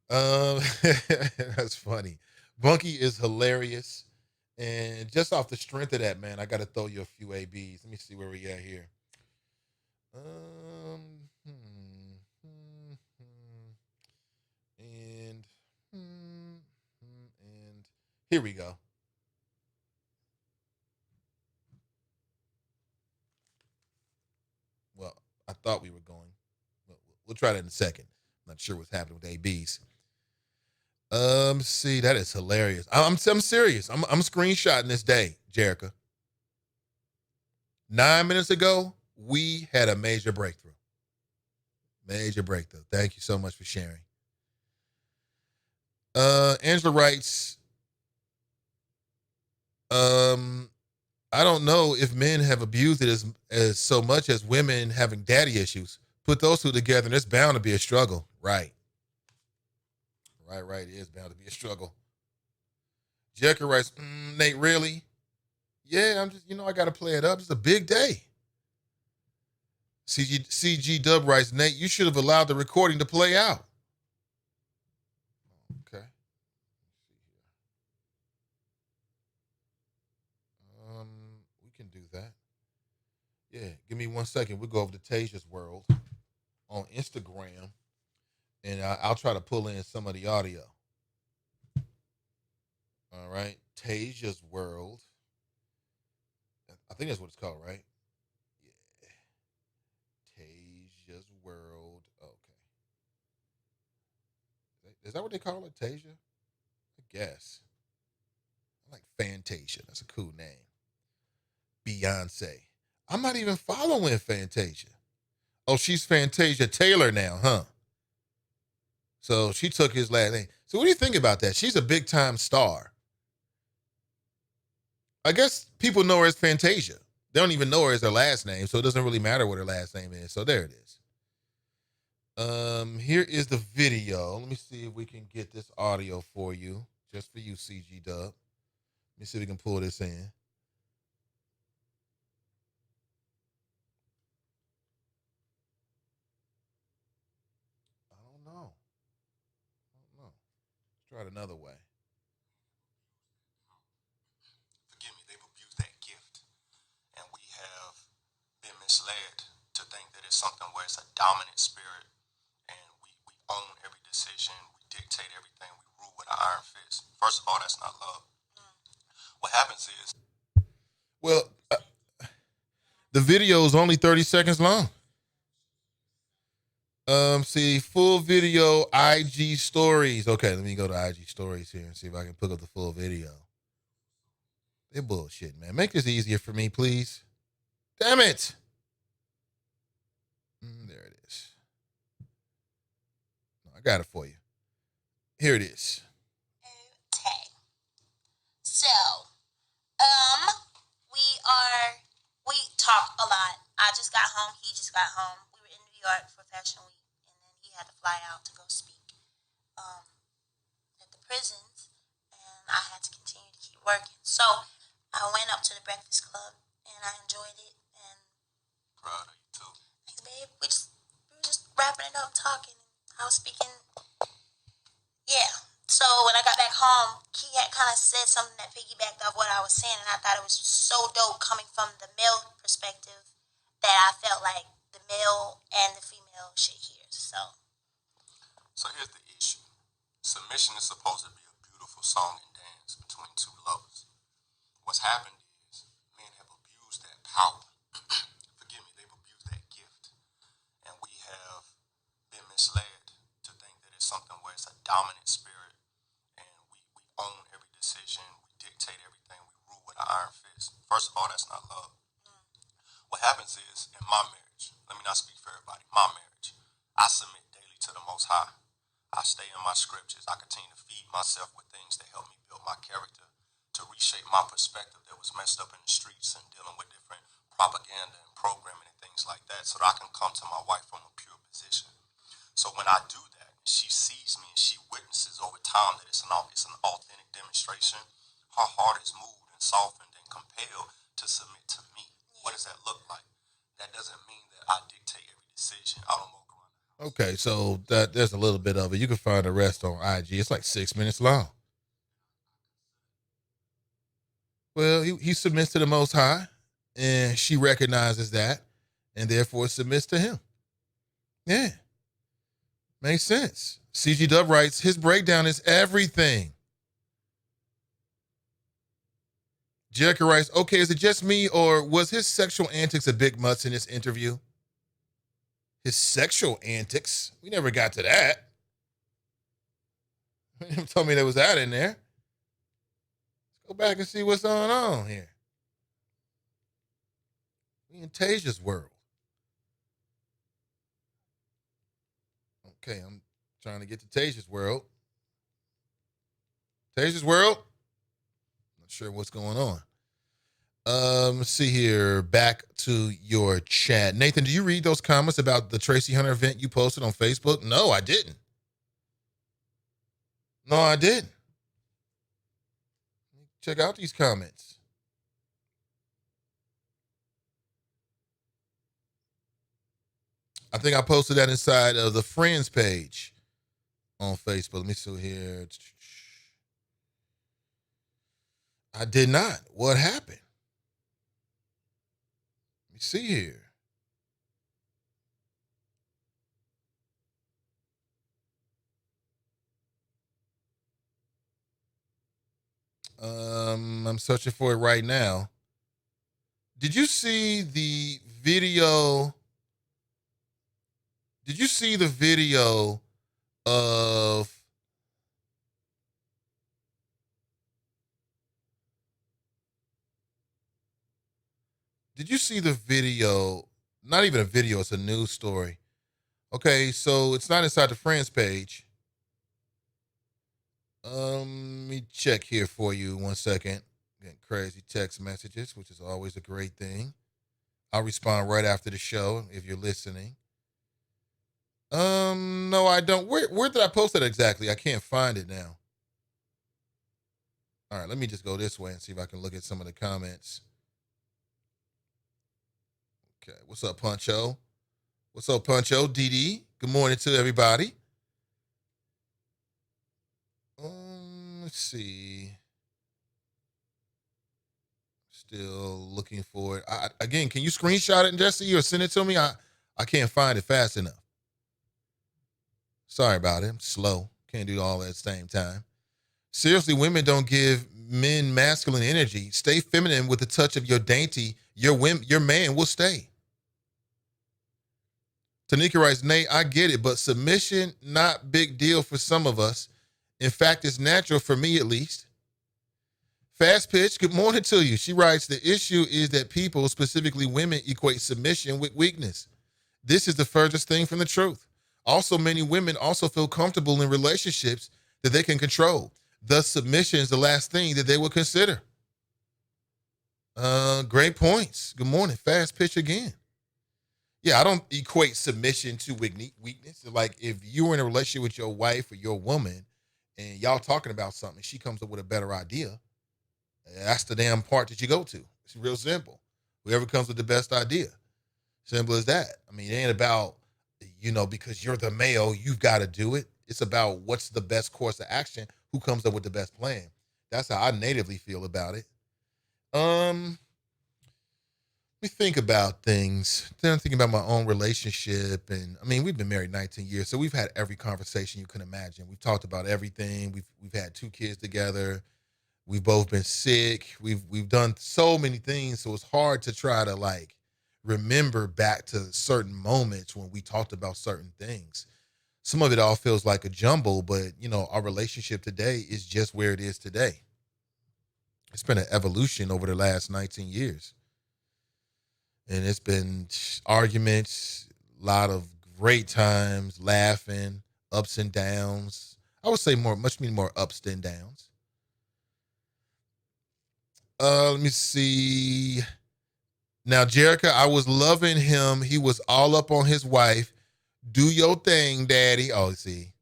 That's funny. Bunky is hilarious. And just off the strength of that, man, I got to throw you a few ABs. Let me see where we at here. And here we go. Well, I thought we were going. We'll try that in a second. Not sure what's happening with ABs. See, that is hilarious. I'm serious. I'm screenshotting this day, Jerica. 9 minutes ago, we had a major breakthrough. Major breakthrough. Thank you so much for sharing. Angela writes, I don't know if men have abused it as so much as women having daddy issues. Put those two together, and it's bound to be a struggle. Right. Right. It is bound to be a struggle. Jerica writes, Nate, really? Yeah, I'm just, I got to play it up. It's a big day. CG Dub writes, Nate, you should have allowed the recording to play out. Okay. We can do that. Yeah, give me 1 second. We'll go over to Tasia's World on Instagram, and I'll try to pull in some of the audio. All right, Tasia's World. I think that's what it's called, right? Yeah. Tasia's World. Okay. Is that what they call it, Tasia? I guess. I like Fantasia. That's a cool name. Beyonce. I'm not even following Fantasia. Oh, she's Fantasia Taylor now, huh? So she took his last name. So what do you think about that? She's a big time star. I guess people know her as Fantasia. They don't even know her as her last name, so it doesn't really matter what her last name is. So there it is. Here is the video. Let me see if we can get this audio for you, just for you, CG Dub. Let me see if we can pull this in. I don't know. Let's try it another way. Forgive me, they've abused that gift. And we have been misled to think that it's something where it's a dominant spirit and we own every decision, we dictate everything, we rule with an iron fist. First of all, that's not love. What happens is... Well, the video is only 30 seconds long. See, full video IG stories. Okay, let me go to IG stories here and see if I can pick up the full video. They're bullshit, man. Make this easier for me, please. Damn it. There it is. I got it for you. Here it is. Okay. So, we talk a lot. I just got home. He just got home. We were in New York for Fashion Week, and then he had to fly out to go speak at the prisons, and I had to continue to keep working. So, I went up to the Breakfast Club, and I enjoyed it. And proud of you too. Thanks, babe. We were just wrapping it up, talking. I was speaking. Yeah. So when I got back home, he had kind of said something that piggybacked off what I was saying, and I thought it was so dope coming from the male perspective that I felt like the male and the female should hear. So here's the issue. Submission is supposed to be a beautiful song and dance between two lovers. What's happened is men have abused that power. Forgive me, they've abused that gift. And we have been misled to think that it's something where it's a dominant spirit and we own every decision, we dictate everything, we rule with an iron fist. First of all, that's not love. What happens is, in my marriage, let me not speak for everybody, my marriage, I submit daily to the Most High. I stay in my scriptures. I continue to feed myself with things that help me build my character, to reshape my perspective that was messed up in the streets and dealing with different propaganda and programming and things like that, so that I can come to my wife from a pure position. So when I do that, she sees me and she witnesses over time that it's an authentic demonstration. Her heart is moved and softened and compelled to submit to me. What does that look like? That doesn't mean that I dictate every decision. I don't walk around. Okay, so there's a little bit of it. You can find the rest on IG. It's like 6 minutes long. Well, he submits to the Most High, and she recognizes that, and therefore submits to him. Yeah. Makes sense. CG Dub writes, his breakdown is everything. Jerica writes, okay, is it just me, or was his sexual antics a big mutts in this interview? His sexual antics? We never got to that. You told me there was that in there. Let's go back and see what's going on here. We in Tasia's world. Okay, I'm trying to get to Tasia's world. Tasia's world. Not sure what's going on. Let's see here. Back to your chat. Nathan, do you read those comments about the Tracy Hunter event you posted on Facebook? No, I didn't. No, I didn't. Check out these comments. I think I posted that inside of the friends page on Facebook. Let me see here. I did not. What happened? Let me see here. I'm searching for it right now. Did you see the video? Did you see the video of Did you see the video? Not even a video, it's a news story. Okay, so it's not inside the friends page. Let me check here for you 1 second. Getting crazy text messages, which is always a great thing. I'll respond right after the show if you're listening. No, I don't. Where did I post it exactly? I can't find it now. All right, let me just go this way and see if I can look at some of the comments. Okay, what's up, Puncho? What's up, Puncho? DD, good morning to everybody. Let's see. Still looking for it. Again, can you screenshot it, Jesse, or send it to me? I can't find it fast enough. Sorry about it. I'm slow. Can't do all at the same time. Seriously, women don't give men masculine energy. Stay feminine with the touch of your dainty. Your man will stay. Tanika writes, Nate, I get it, but submission, not big deal for some of us. In fact, it's natural for me at least. Fast Pitch, good morning to you. She writes, the issue is that people, specifically women, equate submission with weakness. This is the furthest thing from the truth. Also, many women also feel comfortable in relationships that they can control. Thus, submission is the last thing that they will consider. Great points. Good morning. Fast Pitch again. Yeah, I don't equate submission to weakness. Like if you're in a relationship with your wife or your woman and y'all talking about something, she comes up with a better idea. That's the damn part that you go to. It's real simple. Whoever comes with the best idea. Simple as that. I mean, it ain't about, because you're the male, you've got to do it. It's about what's the best course of action, who comes up with the best plan. That's how I natively feel about it. Let me think about things. Then I'm thinking about my own relationship. And I mean, we've been married 19 years, so we've had every conversation you can imagine. We've talked about everything. We've had 2 kids together. We've both been sick. We've done so many things, so it's hard to try to remember back to certain moments when we talked about certain things. Some of it all feels like a jumble, but our relationship today is just where it is today. It's been an evolution over the last 19 years. And it's been arguments, a lot of great times, laughing, ups and downs. I would say much more ups than downs. Let me see. Now, Jerica, I was loving him. He was all up on his wife. Do your thing, daddy. Oh, see.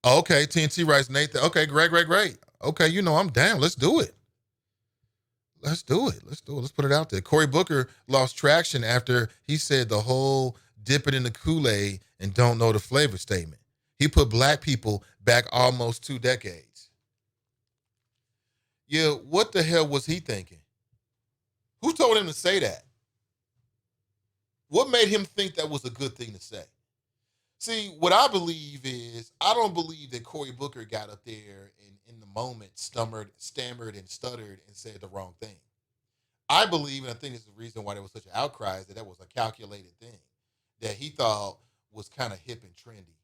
Okay, TNT writes, Nathan. Okay, great. Okay, I'm down. Let's do it. Let's put it out there. Cory Booker lost traction after he said the whole dip it in the Kool-Aid and don't know the flavor statement. He put black people back almost 2 decades. Yeah, what the hell was he thinking? Who told him to say that? What made him think that was a good thing to say? See, what I believe is, I don't believe that Cory Booker got up there and in the moment stammered and stuttered and said the wrong thing. I believe, and I think it's the reason why there was such an outcry, is that was a calculated thing that he thought was kind of hip and trendy.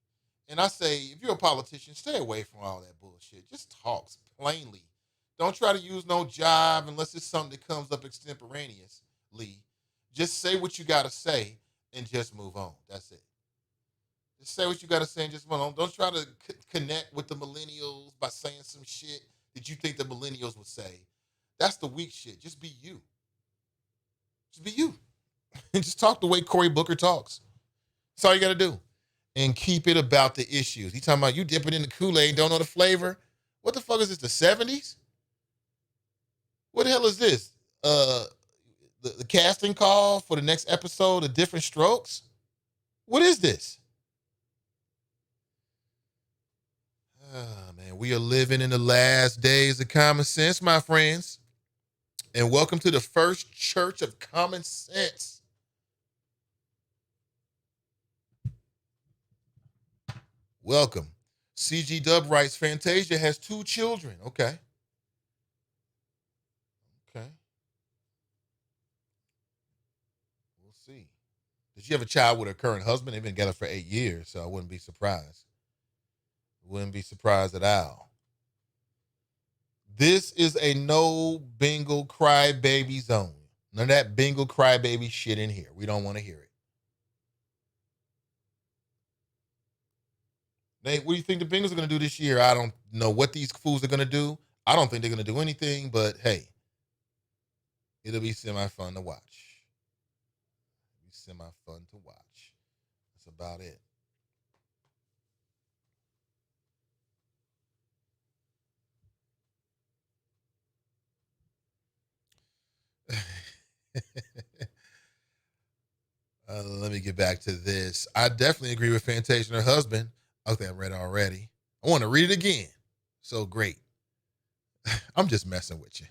And I say, if you're a politician, stay away from all that bullshit. Just talk plainly. Don't try to use no jive unless it's something that comes up extemporaneously. Just say what you got to say and just move on. That's it. Just say what you got to say and just move on. Don't try to connect with the millennials by saying some shit that you think the millennials would say. That's the weak shit. Just be you. Just be you. And just talk the way Cory Booker talks. That's all you got to do. And keep it about the issues. He talking about you dipping in the Kool-Aid, don't know the flavor. What the fuck is this, the 70s? What the hell is this? The casting call for the next episode of Different Strokes? What is this? Oh, man, we are living in the last days of common sense, my friends. And welcome to the first church of common sense. Welcome. CG Dub writes, Fantasia has 2 children. Okay. We'll see. Does she have a child with her current husband? They've been together for 8 years, so I wouldn't be surprised. Wouldn't be surprised at all. This is a no Bengal crybaby zone. None of that Bengal crybaby shit in here. We don't want to hear it. Nate, what do you think the Bengals are going to do this year? I don't know what these fools are going to do. I don't think they're going to do anything, but hey, it'll be semi-fun to watch. It'll be semi-fun to watch. That's about it. Let me get back to this. I definitely agree with Fantasia and her husband. Okay, I read it already. I want to read it again. So great. I'm just messing with you.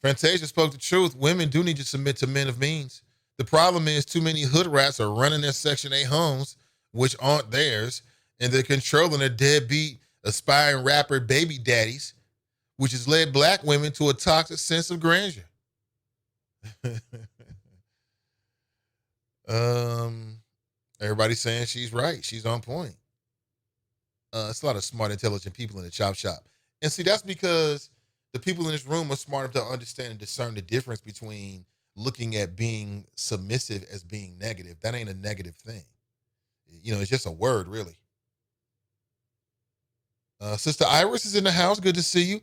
Fantasia spoke the truth. Women do need to submit to men of means. The problem is too many hood rats are running their Section 8 homes, which aren't theirs, and they're controlling their deadbeat, aspiring rapper baby daddies, which has led black women to a toxic sense of grandeur. Everybody's saying she's right. She's on point. It's a lot of smart, intelligent people in the chop shop. And see, that's because the people in this room are smart enough to understand and discern the difference between looking at being submissive as being negative. That ain't a negative thing. You know, it's just a word, really. Sister Iris is in the house. Good to see you.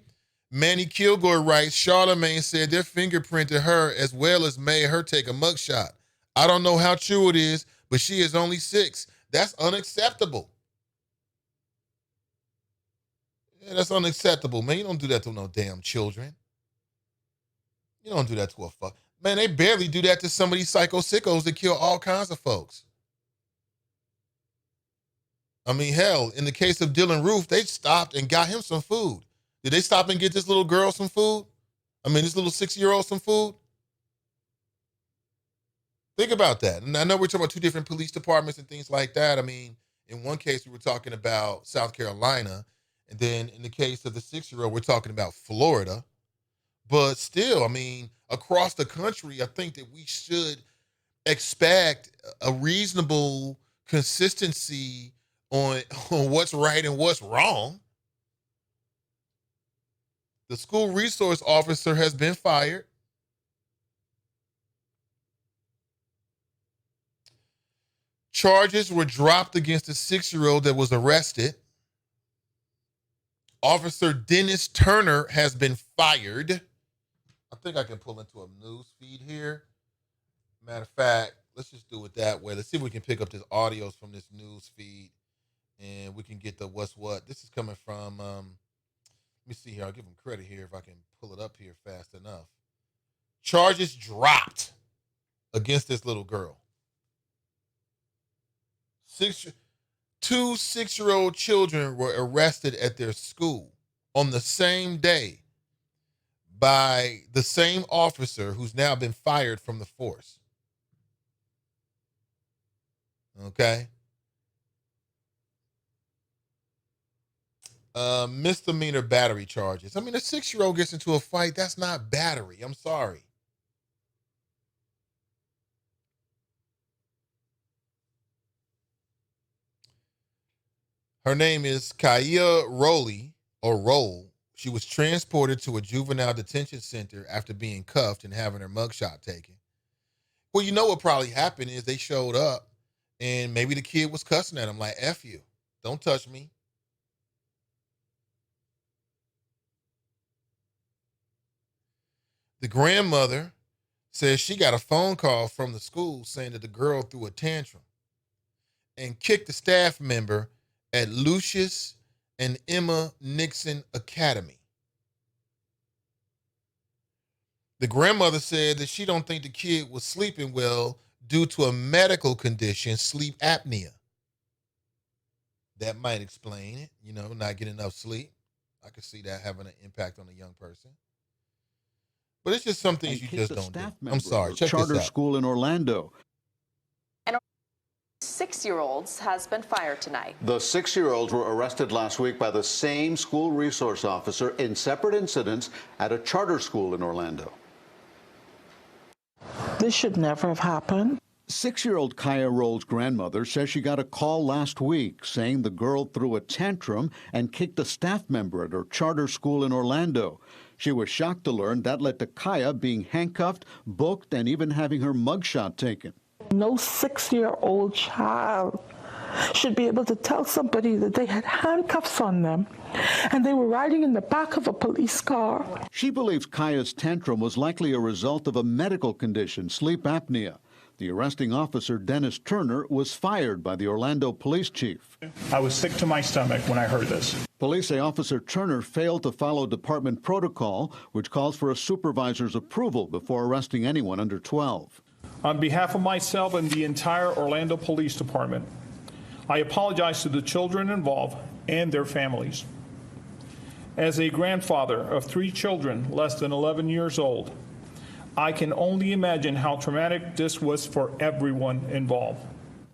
Manny Kilgore writes, Charlamagne said their fingerprinted her as well as made her take a mugshot. I don't know how true it is, but she is only 6. That's unacceptable. Yeah, that's unacceptable, man. You don't do that to no damn children. You don't do that to a fuck. Man, they barely do that to some of these psycho sickos that kill all kinds of folks. I mean, hell, in the case of Dylan Roof, they stopped and got him some food. Did they stop and get this little girl some food? I mean, this little 6-year-old some food? Think about that. And I know we're talking about 2 different police departments and things like that. I mean, in one case, we were talking about South Carolina. And then in the case of the 6-year-old, we're talking about Florida. But still, I mean, across the country, I think that we should expect a reasonable consistency on what's right and what's wrong. The school resource officer has been fired. Charges were dropped against a 6-year-old that was arrested. Officer Dennis Turner has been fired. I think I can pull into a news feed here. Matter of fact, let's just do it that way. Let's see if we can pick up this audios from this news feed and we can get the what's what. This is coming from, let me see here. I'll give them credit here if I can pull it up here fast enough. Charges dropped against this little girl. 2 6-year-old children were arrested at their school on the same day by the same officer who's now been fired from the force. Okay. Misdemeanor battery charges. I mean, a 6-year-old gets into a fight. That's not battery. I'm sorry. Her name is Kaya Rowley, or Roll. She was transported to a juvenile detention center after being cuffed and having her mugshot taken. Well, you know what probably happened is they showed up and maybe the kid was cussing at him like, F you, don't touch me. The grandmother says she got a phone call from the school saying that the girl threw a tantrum and kicked a staff member at Lucius and Emma Nixon Academy. The grandmother said that she don't think the kid was sleeping well due to a medical condition, sleep apnea. That might explain it, not getting enough sleep. I could see that having an impact on a young person. But it's just some things you just don't do. I'm sorry, check this out. Charter school in Orlando. 6-year-olds has been fired tonight. The 6-year-olds were arrested last week by the same school resource officer in separate incidents at a charter school in Orlando. This should never have happened. 6-year-old Kaya Roll's grandmother says she got a call last week saying the girl threw a tantrum and kicked a staff member at her charter school in Orlando. She was shocked to learn that led to Kaya being handcuffed, booked, and even having her mugshot taken. No 6-year-old child should be able to tell somebody that they had handcuffs on them and they were riding in the back of a police car. She believes Kaya's tantrum was likely a result of a medical condition, sleep apnea. The arresting officer, Dennis Turner, was fired by the Orlando police chief. I was sick to my stomach when I heard this. Police say Officer Turner failed to follow department protocol, which calls for a supervisor's approval before arresting anyone under 12. On behalf of myself and the entire Orlando Police Department, I apologize to the children involved and their families. As a grandfather of 3 children less than 11 years old, I can only imagine how traumatic this was for everyone involved.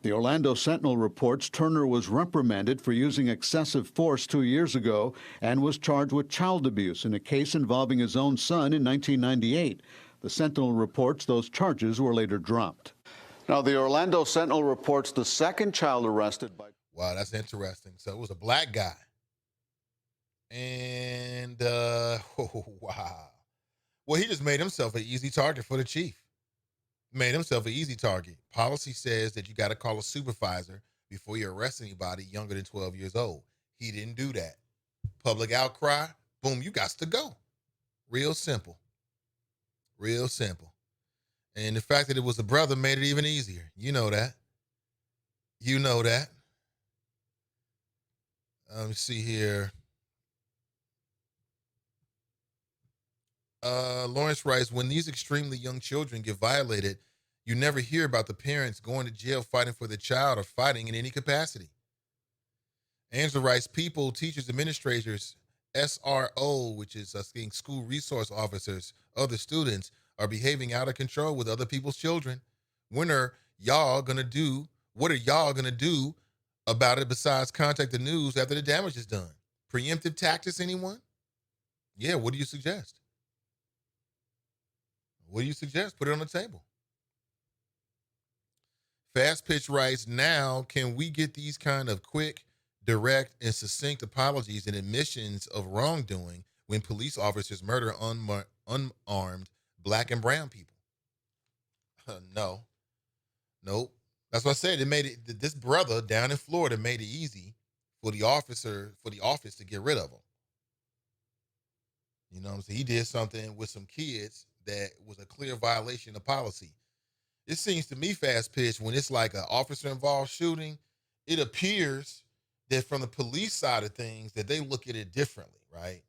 The Orlando Sentinel reports Turner was reprimanded for using excessive force 2 years ago and was charged with child abuse in a case involving his own son in 1998. The Sentinel reports those charges were later dropped. Now, the Orlando Sentinel reports the second child arrested by... Wow, that's interesting. So it was a black guy. And, wow. Well, he just made himself an easy target for the chief. Made himself an easy target. Policy says that you got to call a supervisor before you arrest anybody younger than 12 years old. He didn't do that. Public outcry, boom, you got to go. Real simple. Real simple. And the fact that it was a brother made it even easier. You know that. You know that. Let me see here. Lawrence writes, when these extremely young children get violated, you never hear about the parents going to jail fighting for the child or fighting in any capacity. Angela writes, people, teachers, administrators, SRO, which is school resource officers, other students, are behaving out of control with other people's children. What are y'all going to do about it besides contact the news after the damage is done? Preemptive tactics, anyone? Yeah, what do you suggest? What do you suggest? Put it on the table. Fast Pitch writes, now can we get these kind of quick, direct, and succinct apologies and admissions of wrongdoing when police officers murder unarmed black and brown people? No. Nope. That's what I said. It made it. This brother down in Florida made it easy for the office to get rid of him. You know what I'm saying? He did something with some kids that was a clear violation of policy. It seems to me, Fast Pitch, when it's like an officer-involved shooting, it appears that from the police side of things that they look at it differently, right?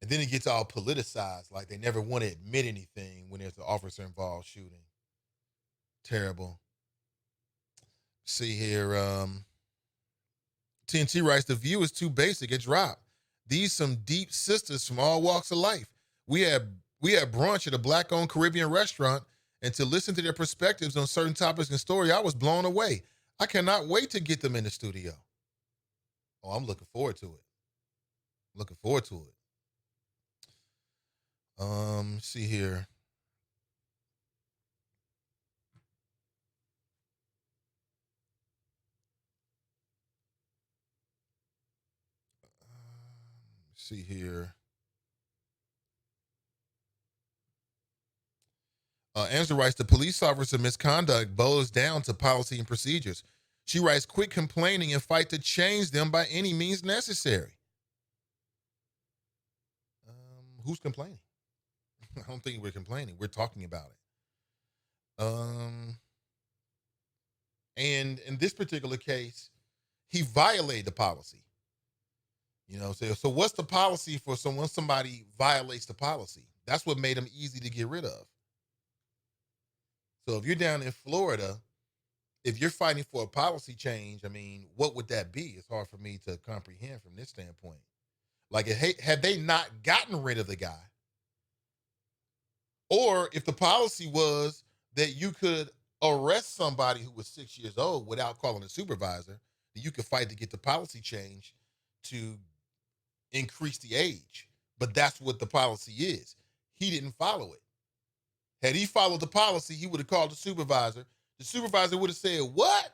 And then it gets all politicized, like they never want to admit anything when there's an officer-involved shooting. Terrible. See here, TNT writes, the view is too basic. It dropped. These some deep sisters from all walks of life. We had brunch at a black-owned Caribbean restaurant, and to listen to their perspectives on certain topics and story, I was blown away. I cannot wait to get them in the studio. Oh, I'm looking forward to it. Looking forward to it. See here. see here. Angela writes, the police officer misconduct boils down to policy and procedures. She writes, quit complaining and fight to change them by any means necessary. Who's complaining? I don't think we're complaining. We're talking about it. And in this particular case, he violated the policy. You know, so what's the policy for when somebody violates the policy? That's what made him easy to get rid of. So if you're down in Florida, if you're fighting for a policy change, I mean, what would that be? It's hard for me to comprehend from this standpoint. Like, had they not gotten rid of the guy, or if the policy was that you could arrest somebody who was 6 years old without calling a supervisor, that you could fight to get the policy change to increase the age. But that's what the policy is. He didn't follow it. Had he followed the policy, he would have called the supervisor. The supervisor would have said, what?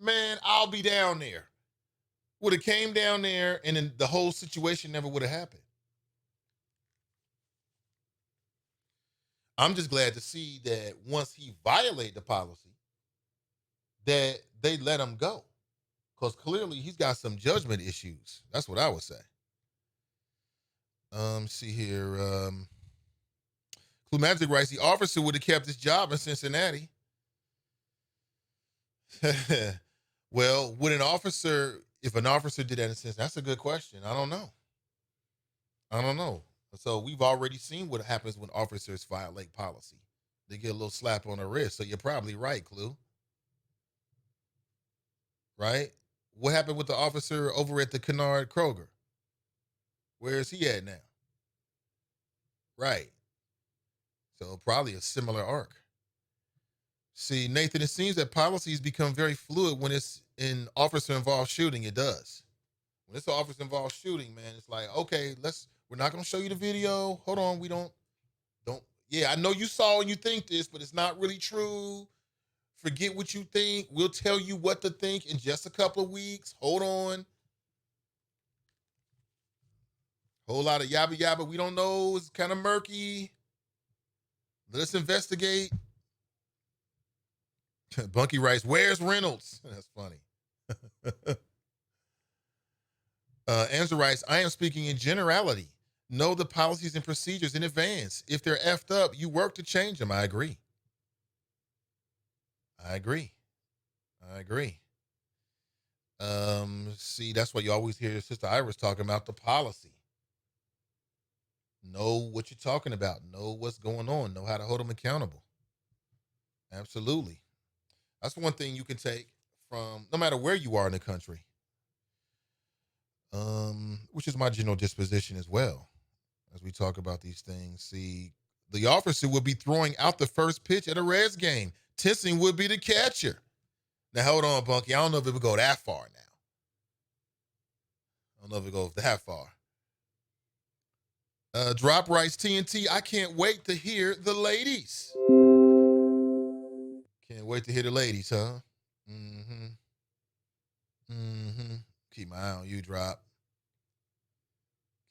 Man, I'll be down there. Would have came down there, and then the whole situation never would have happened. I'm just glad to see that once he violated the policy, that they let him go. Because clearly he's got some judgment issues. That's what I would say. See here. Clue Magic writes, the officer would have kept his job in Cincinnati. Well, would an officer, if an officer did that in Cincinnati, that's a good question. I don't know. So we've already seen what happens when officers violate policy. They get a little slap on the wrist. So you're probably right, Clue. Right? What happened with the officer over at the Kennard Kroger? Where is he at now? Right. So probably a similar arc. See, Nathan, it seems that policies become very fluid when it's in officer-involved shooting. It does. When it's an officer-involved shooting, man, it's like, okay, we're not going to show you the video. Hold on, we don't. Yeah, I know you saw and you think this, but it's not really true. Forget what you think. We'll tell you what to think in just a couple of weeks. Hold on. Whole lot of yabba yabba. We don't know. It's kind of murky. Let us investigate. Bunky writes, where's Reynolds? That's funny. Answer writes, I am speaking in generality. Know the policies and procedures in advance. If they're effed up, you work to change them. I agree. See, that's why you always hear Sister Iris talking about the policy. Know what you're talking about. Know what's going on. Know how to hold them accountable. Absolutely. That's one thing you can take from no matter where you are in the country. Which is my general disposition as well. As we talk about these things, see, the officer would be throwing out the first pitch at a Reds game. Tissing would be the catcher. Now, hold on, Bunky. I don't know if it would go that far now. I don't know if it goes that far. Drop writes, TNT, I can't wait to hear the ladies. Can't wait to hear the ladies, huh? Keep my eye on you, Drop.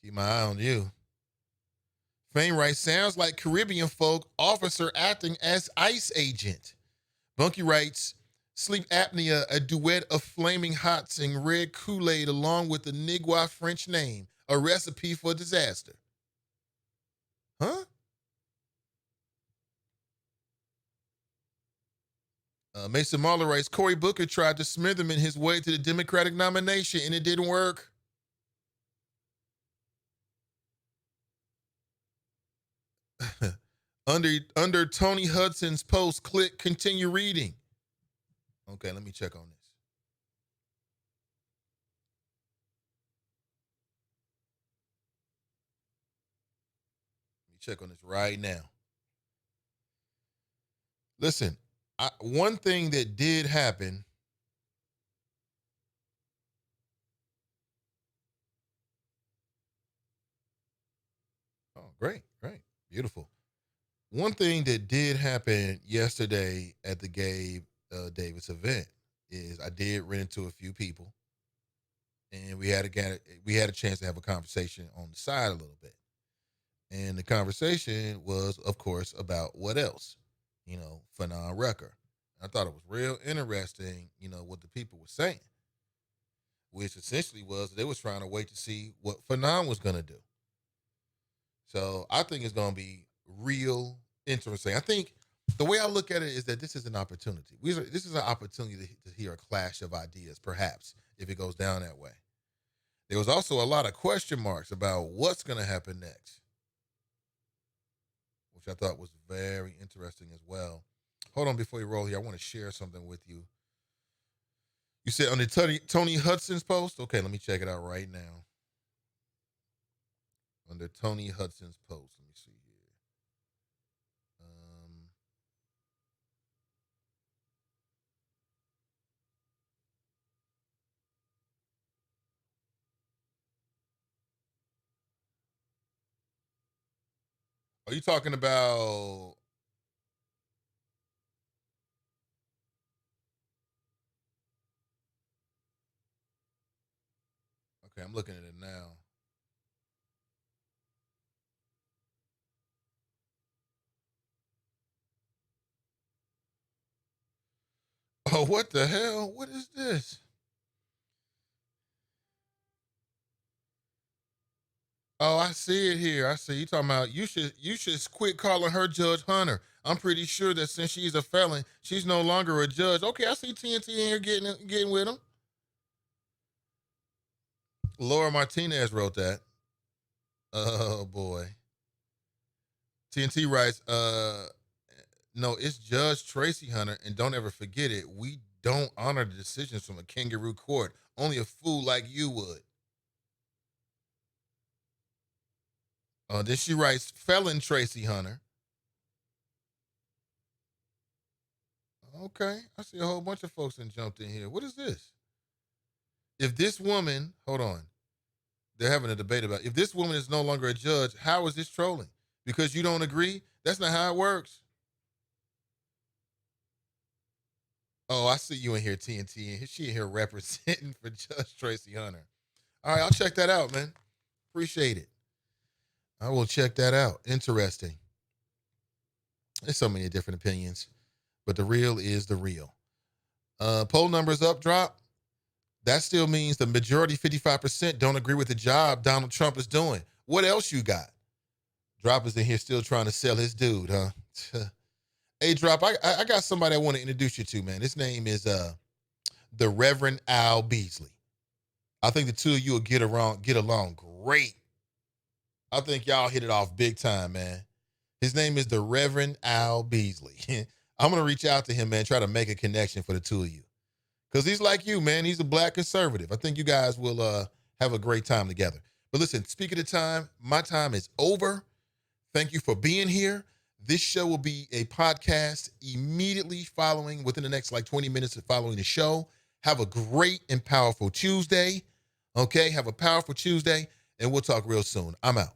Keep my eye on you. Fame writes, sounds like Caribbean folk officer acting as ICE agent. Bunky writes, sleep apnea, a duet of flaming hots and red Kool-Aid along with the Nigwa French name, a recipe for disaster. Huh? Mason Marler writes, Cory Booker tried to smear them in his way to the Democratic nomination and it didn't work. Under Tony Hudson's post, click continue reading. Okay, let me check on this. Let me check on this right now. Listen, one thing that did happen. Oh, great. Beautiful. One thing that did happen yesterday at the Gabe Davis event is I did run into a few people And we had a chance to have a conversation on the side a little bit. And the conversation was, of course, about what else? Fanon Rucker. I thought it was real interesting, what the people were saying, which essentially was they was trying to wait to see what Fanon was going to do. So I think it's going to be real interesting. I think the way I look at it is that this is an opportunity. This is an opportunity to hear a clash of ideas, perhaps, if it goes down that way. There was also a lot of question marks about what's going to happen next, which I thought was very interesting as well. Hold on, before you roll here, I want to share something with you. You said on the Tony Hudson's post? Okay, let me check it out right now. Under Tony Hudson's post, let me see here. Are you talking about? Okay, I'm looking at it now. Oh, what the hell? What is this? Oh, I see it here. I see you talking about you should quit calling her Judge Hunter. I'm pretty sure that since she's a felon, she's no longer a judge. Okay, I see TNT in here getting with him. Laura Martinez wrote that. Oh boy. TNT writes, no, it's Judge Tracy Hunter, and don't ever forget it. We don't honor the decisions from a kangaroo court. Only a fool like you would. Then she writes, felon Tracy Hunter. Okay, I see a whole bunch of folks that jumped in here. What is this? If this woman, hold on, they're having a debate about if this woman is no longer a judge, how is this trolling? Because you don't agree? That's not how it works. Oh, I see you in here, TNT. And she in here representing for Judge Tracy Hunter. All right, I'll check that out, man. Appreciate it. I will check that out. Interesting. There's so many different opinions, but the real is the real. Poll numbers up, drop. That still means the majority, 55%, don't agree with the job Donald Trump is doing. What else you got? Drop is in here still trying to sell his dude, huh? Hey, Drop, I got somebody I want to introduce you to, man. His name is the Reverend Al Beasley. I think the two of you will get along great. I think y'all hit it off big time, man. His name is the Reverend Al Beasley. I'm going to reach out to him, man, try to make a connection for the two of you. Because he's like you, man. He's a black conservative. I think you guys will have a great time together. But listen, speaking of time, my time is over. Thank you for being here. This show will be a podcast immediately following, within the next 20 minutes of following the show. Have a great and powerful Tuesday. Okay, have a powerful Tuesday, and we'll talk real soon. I'm out.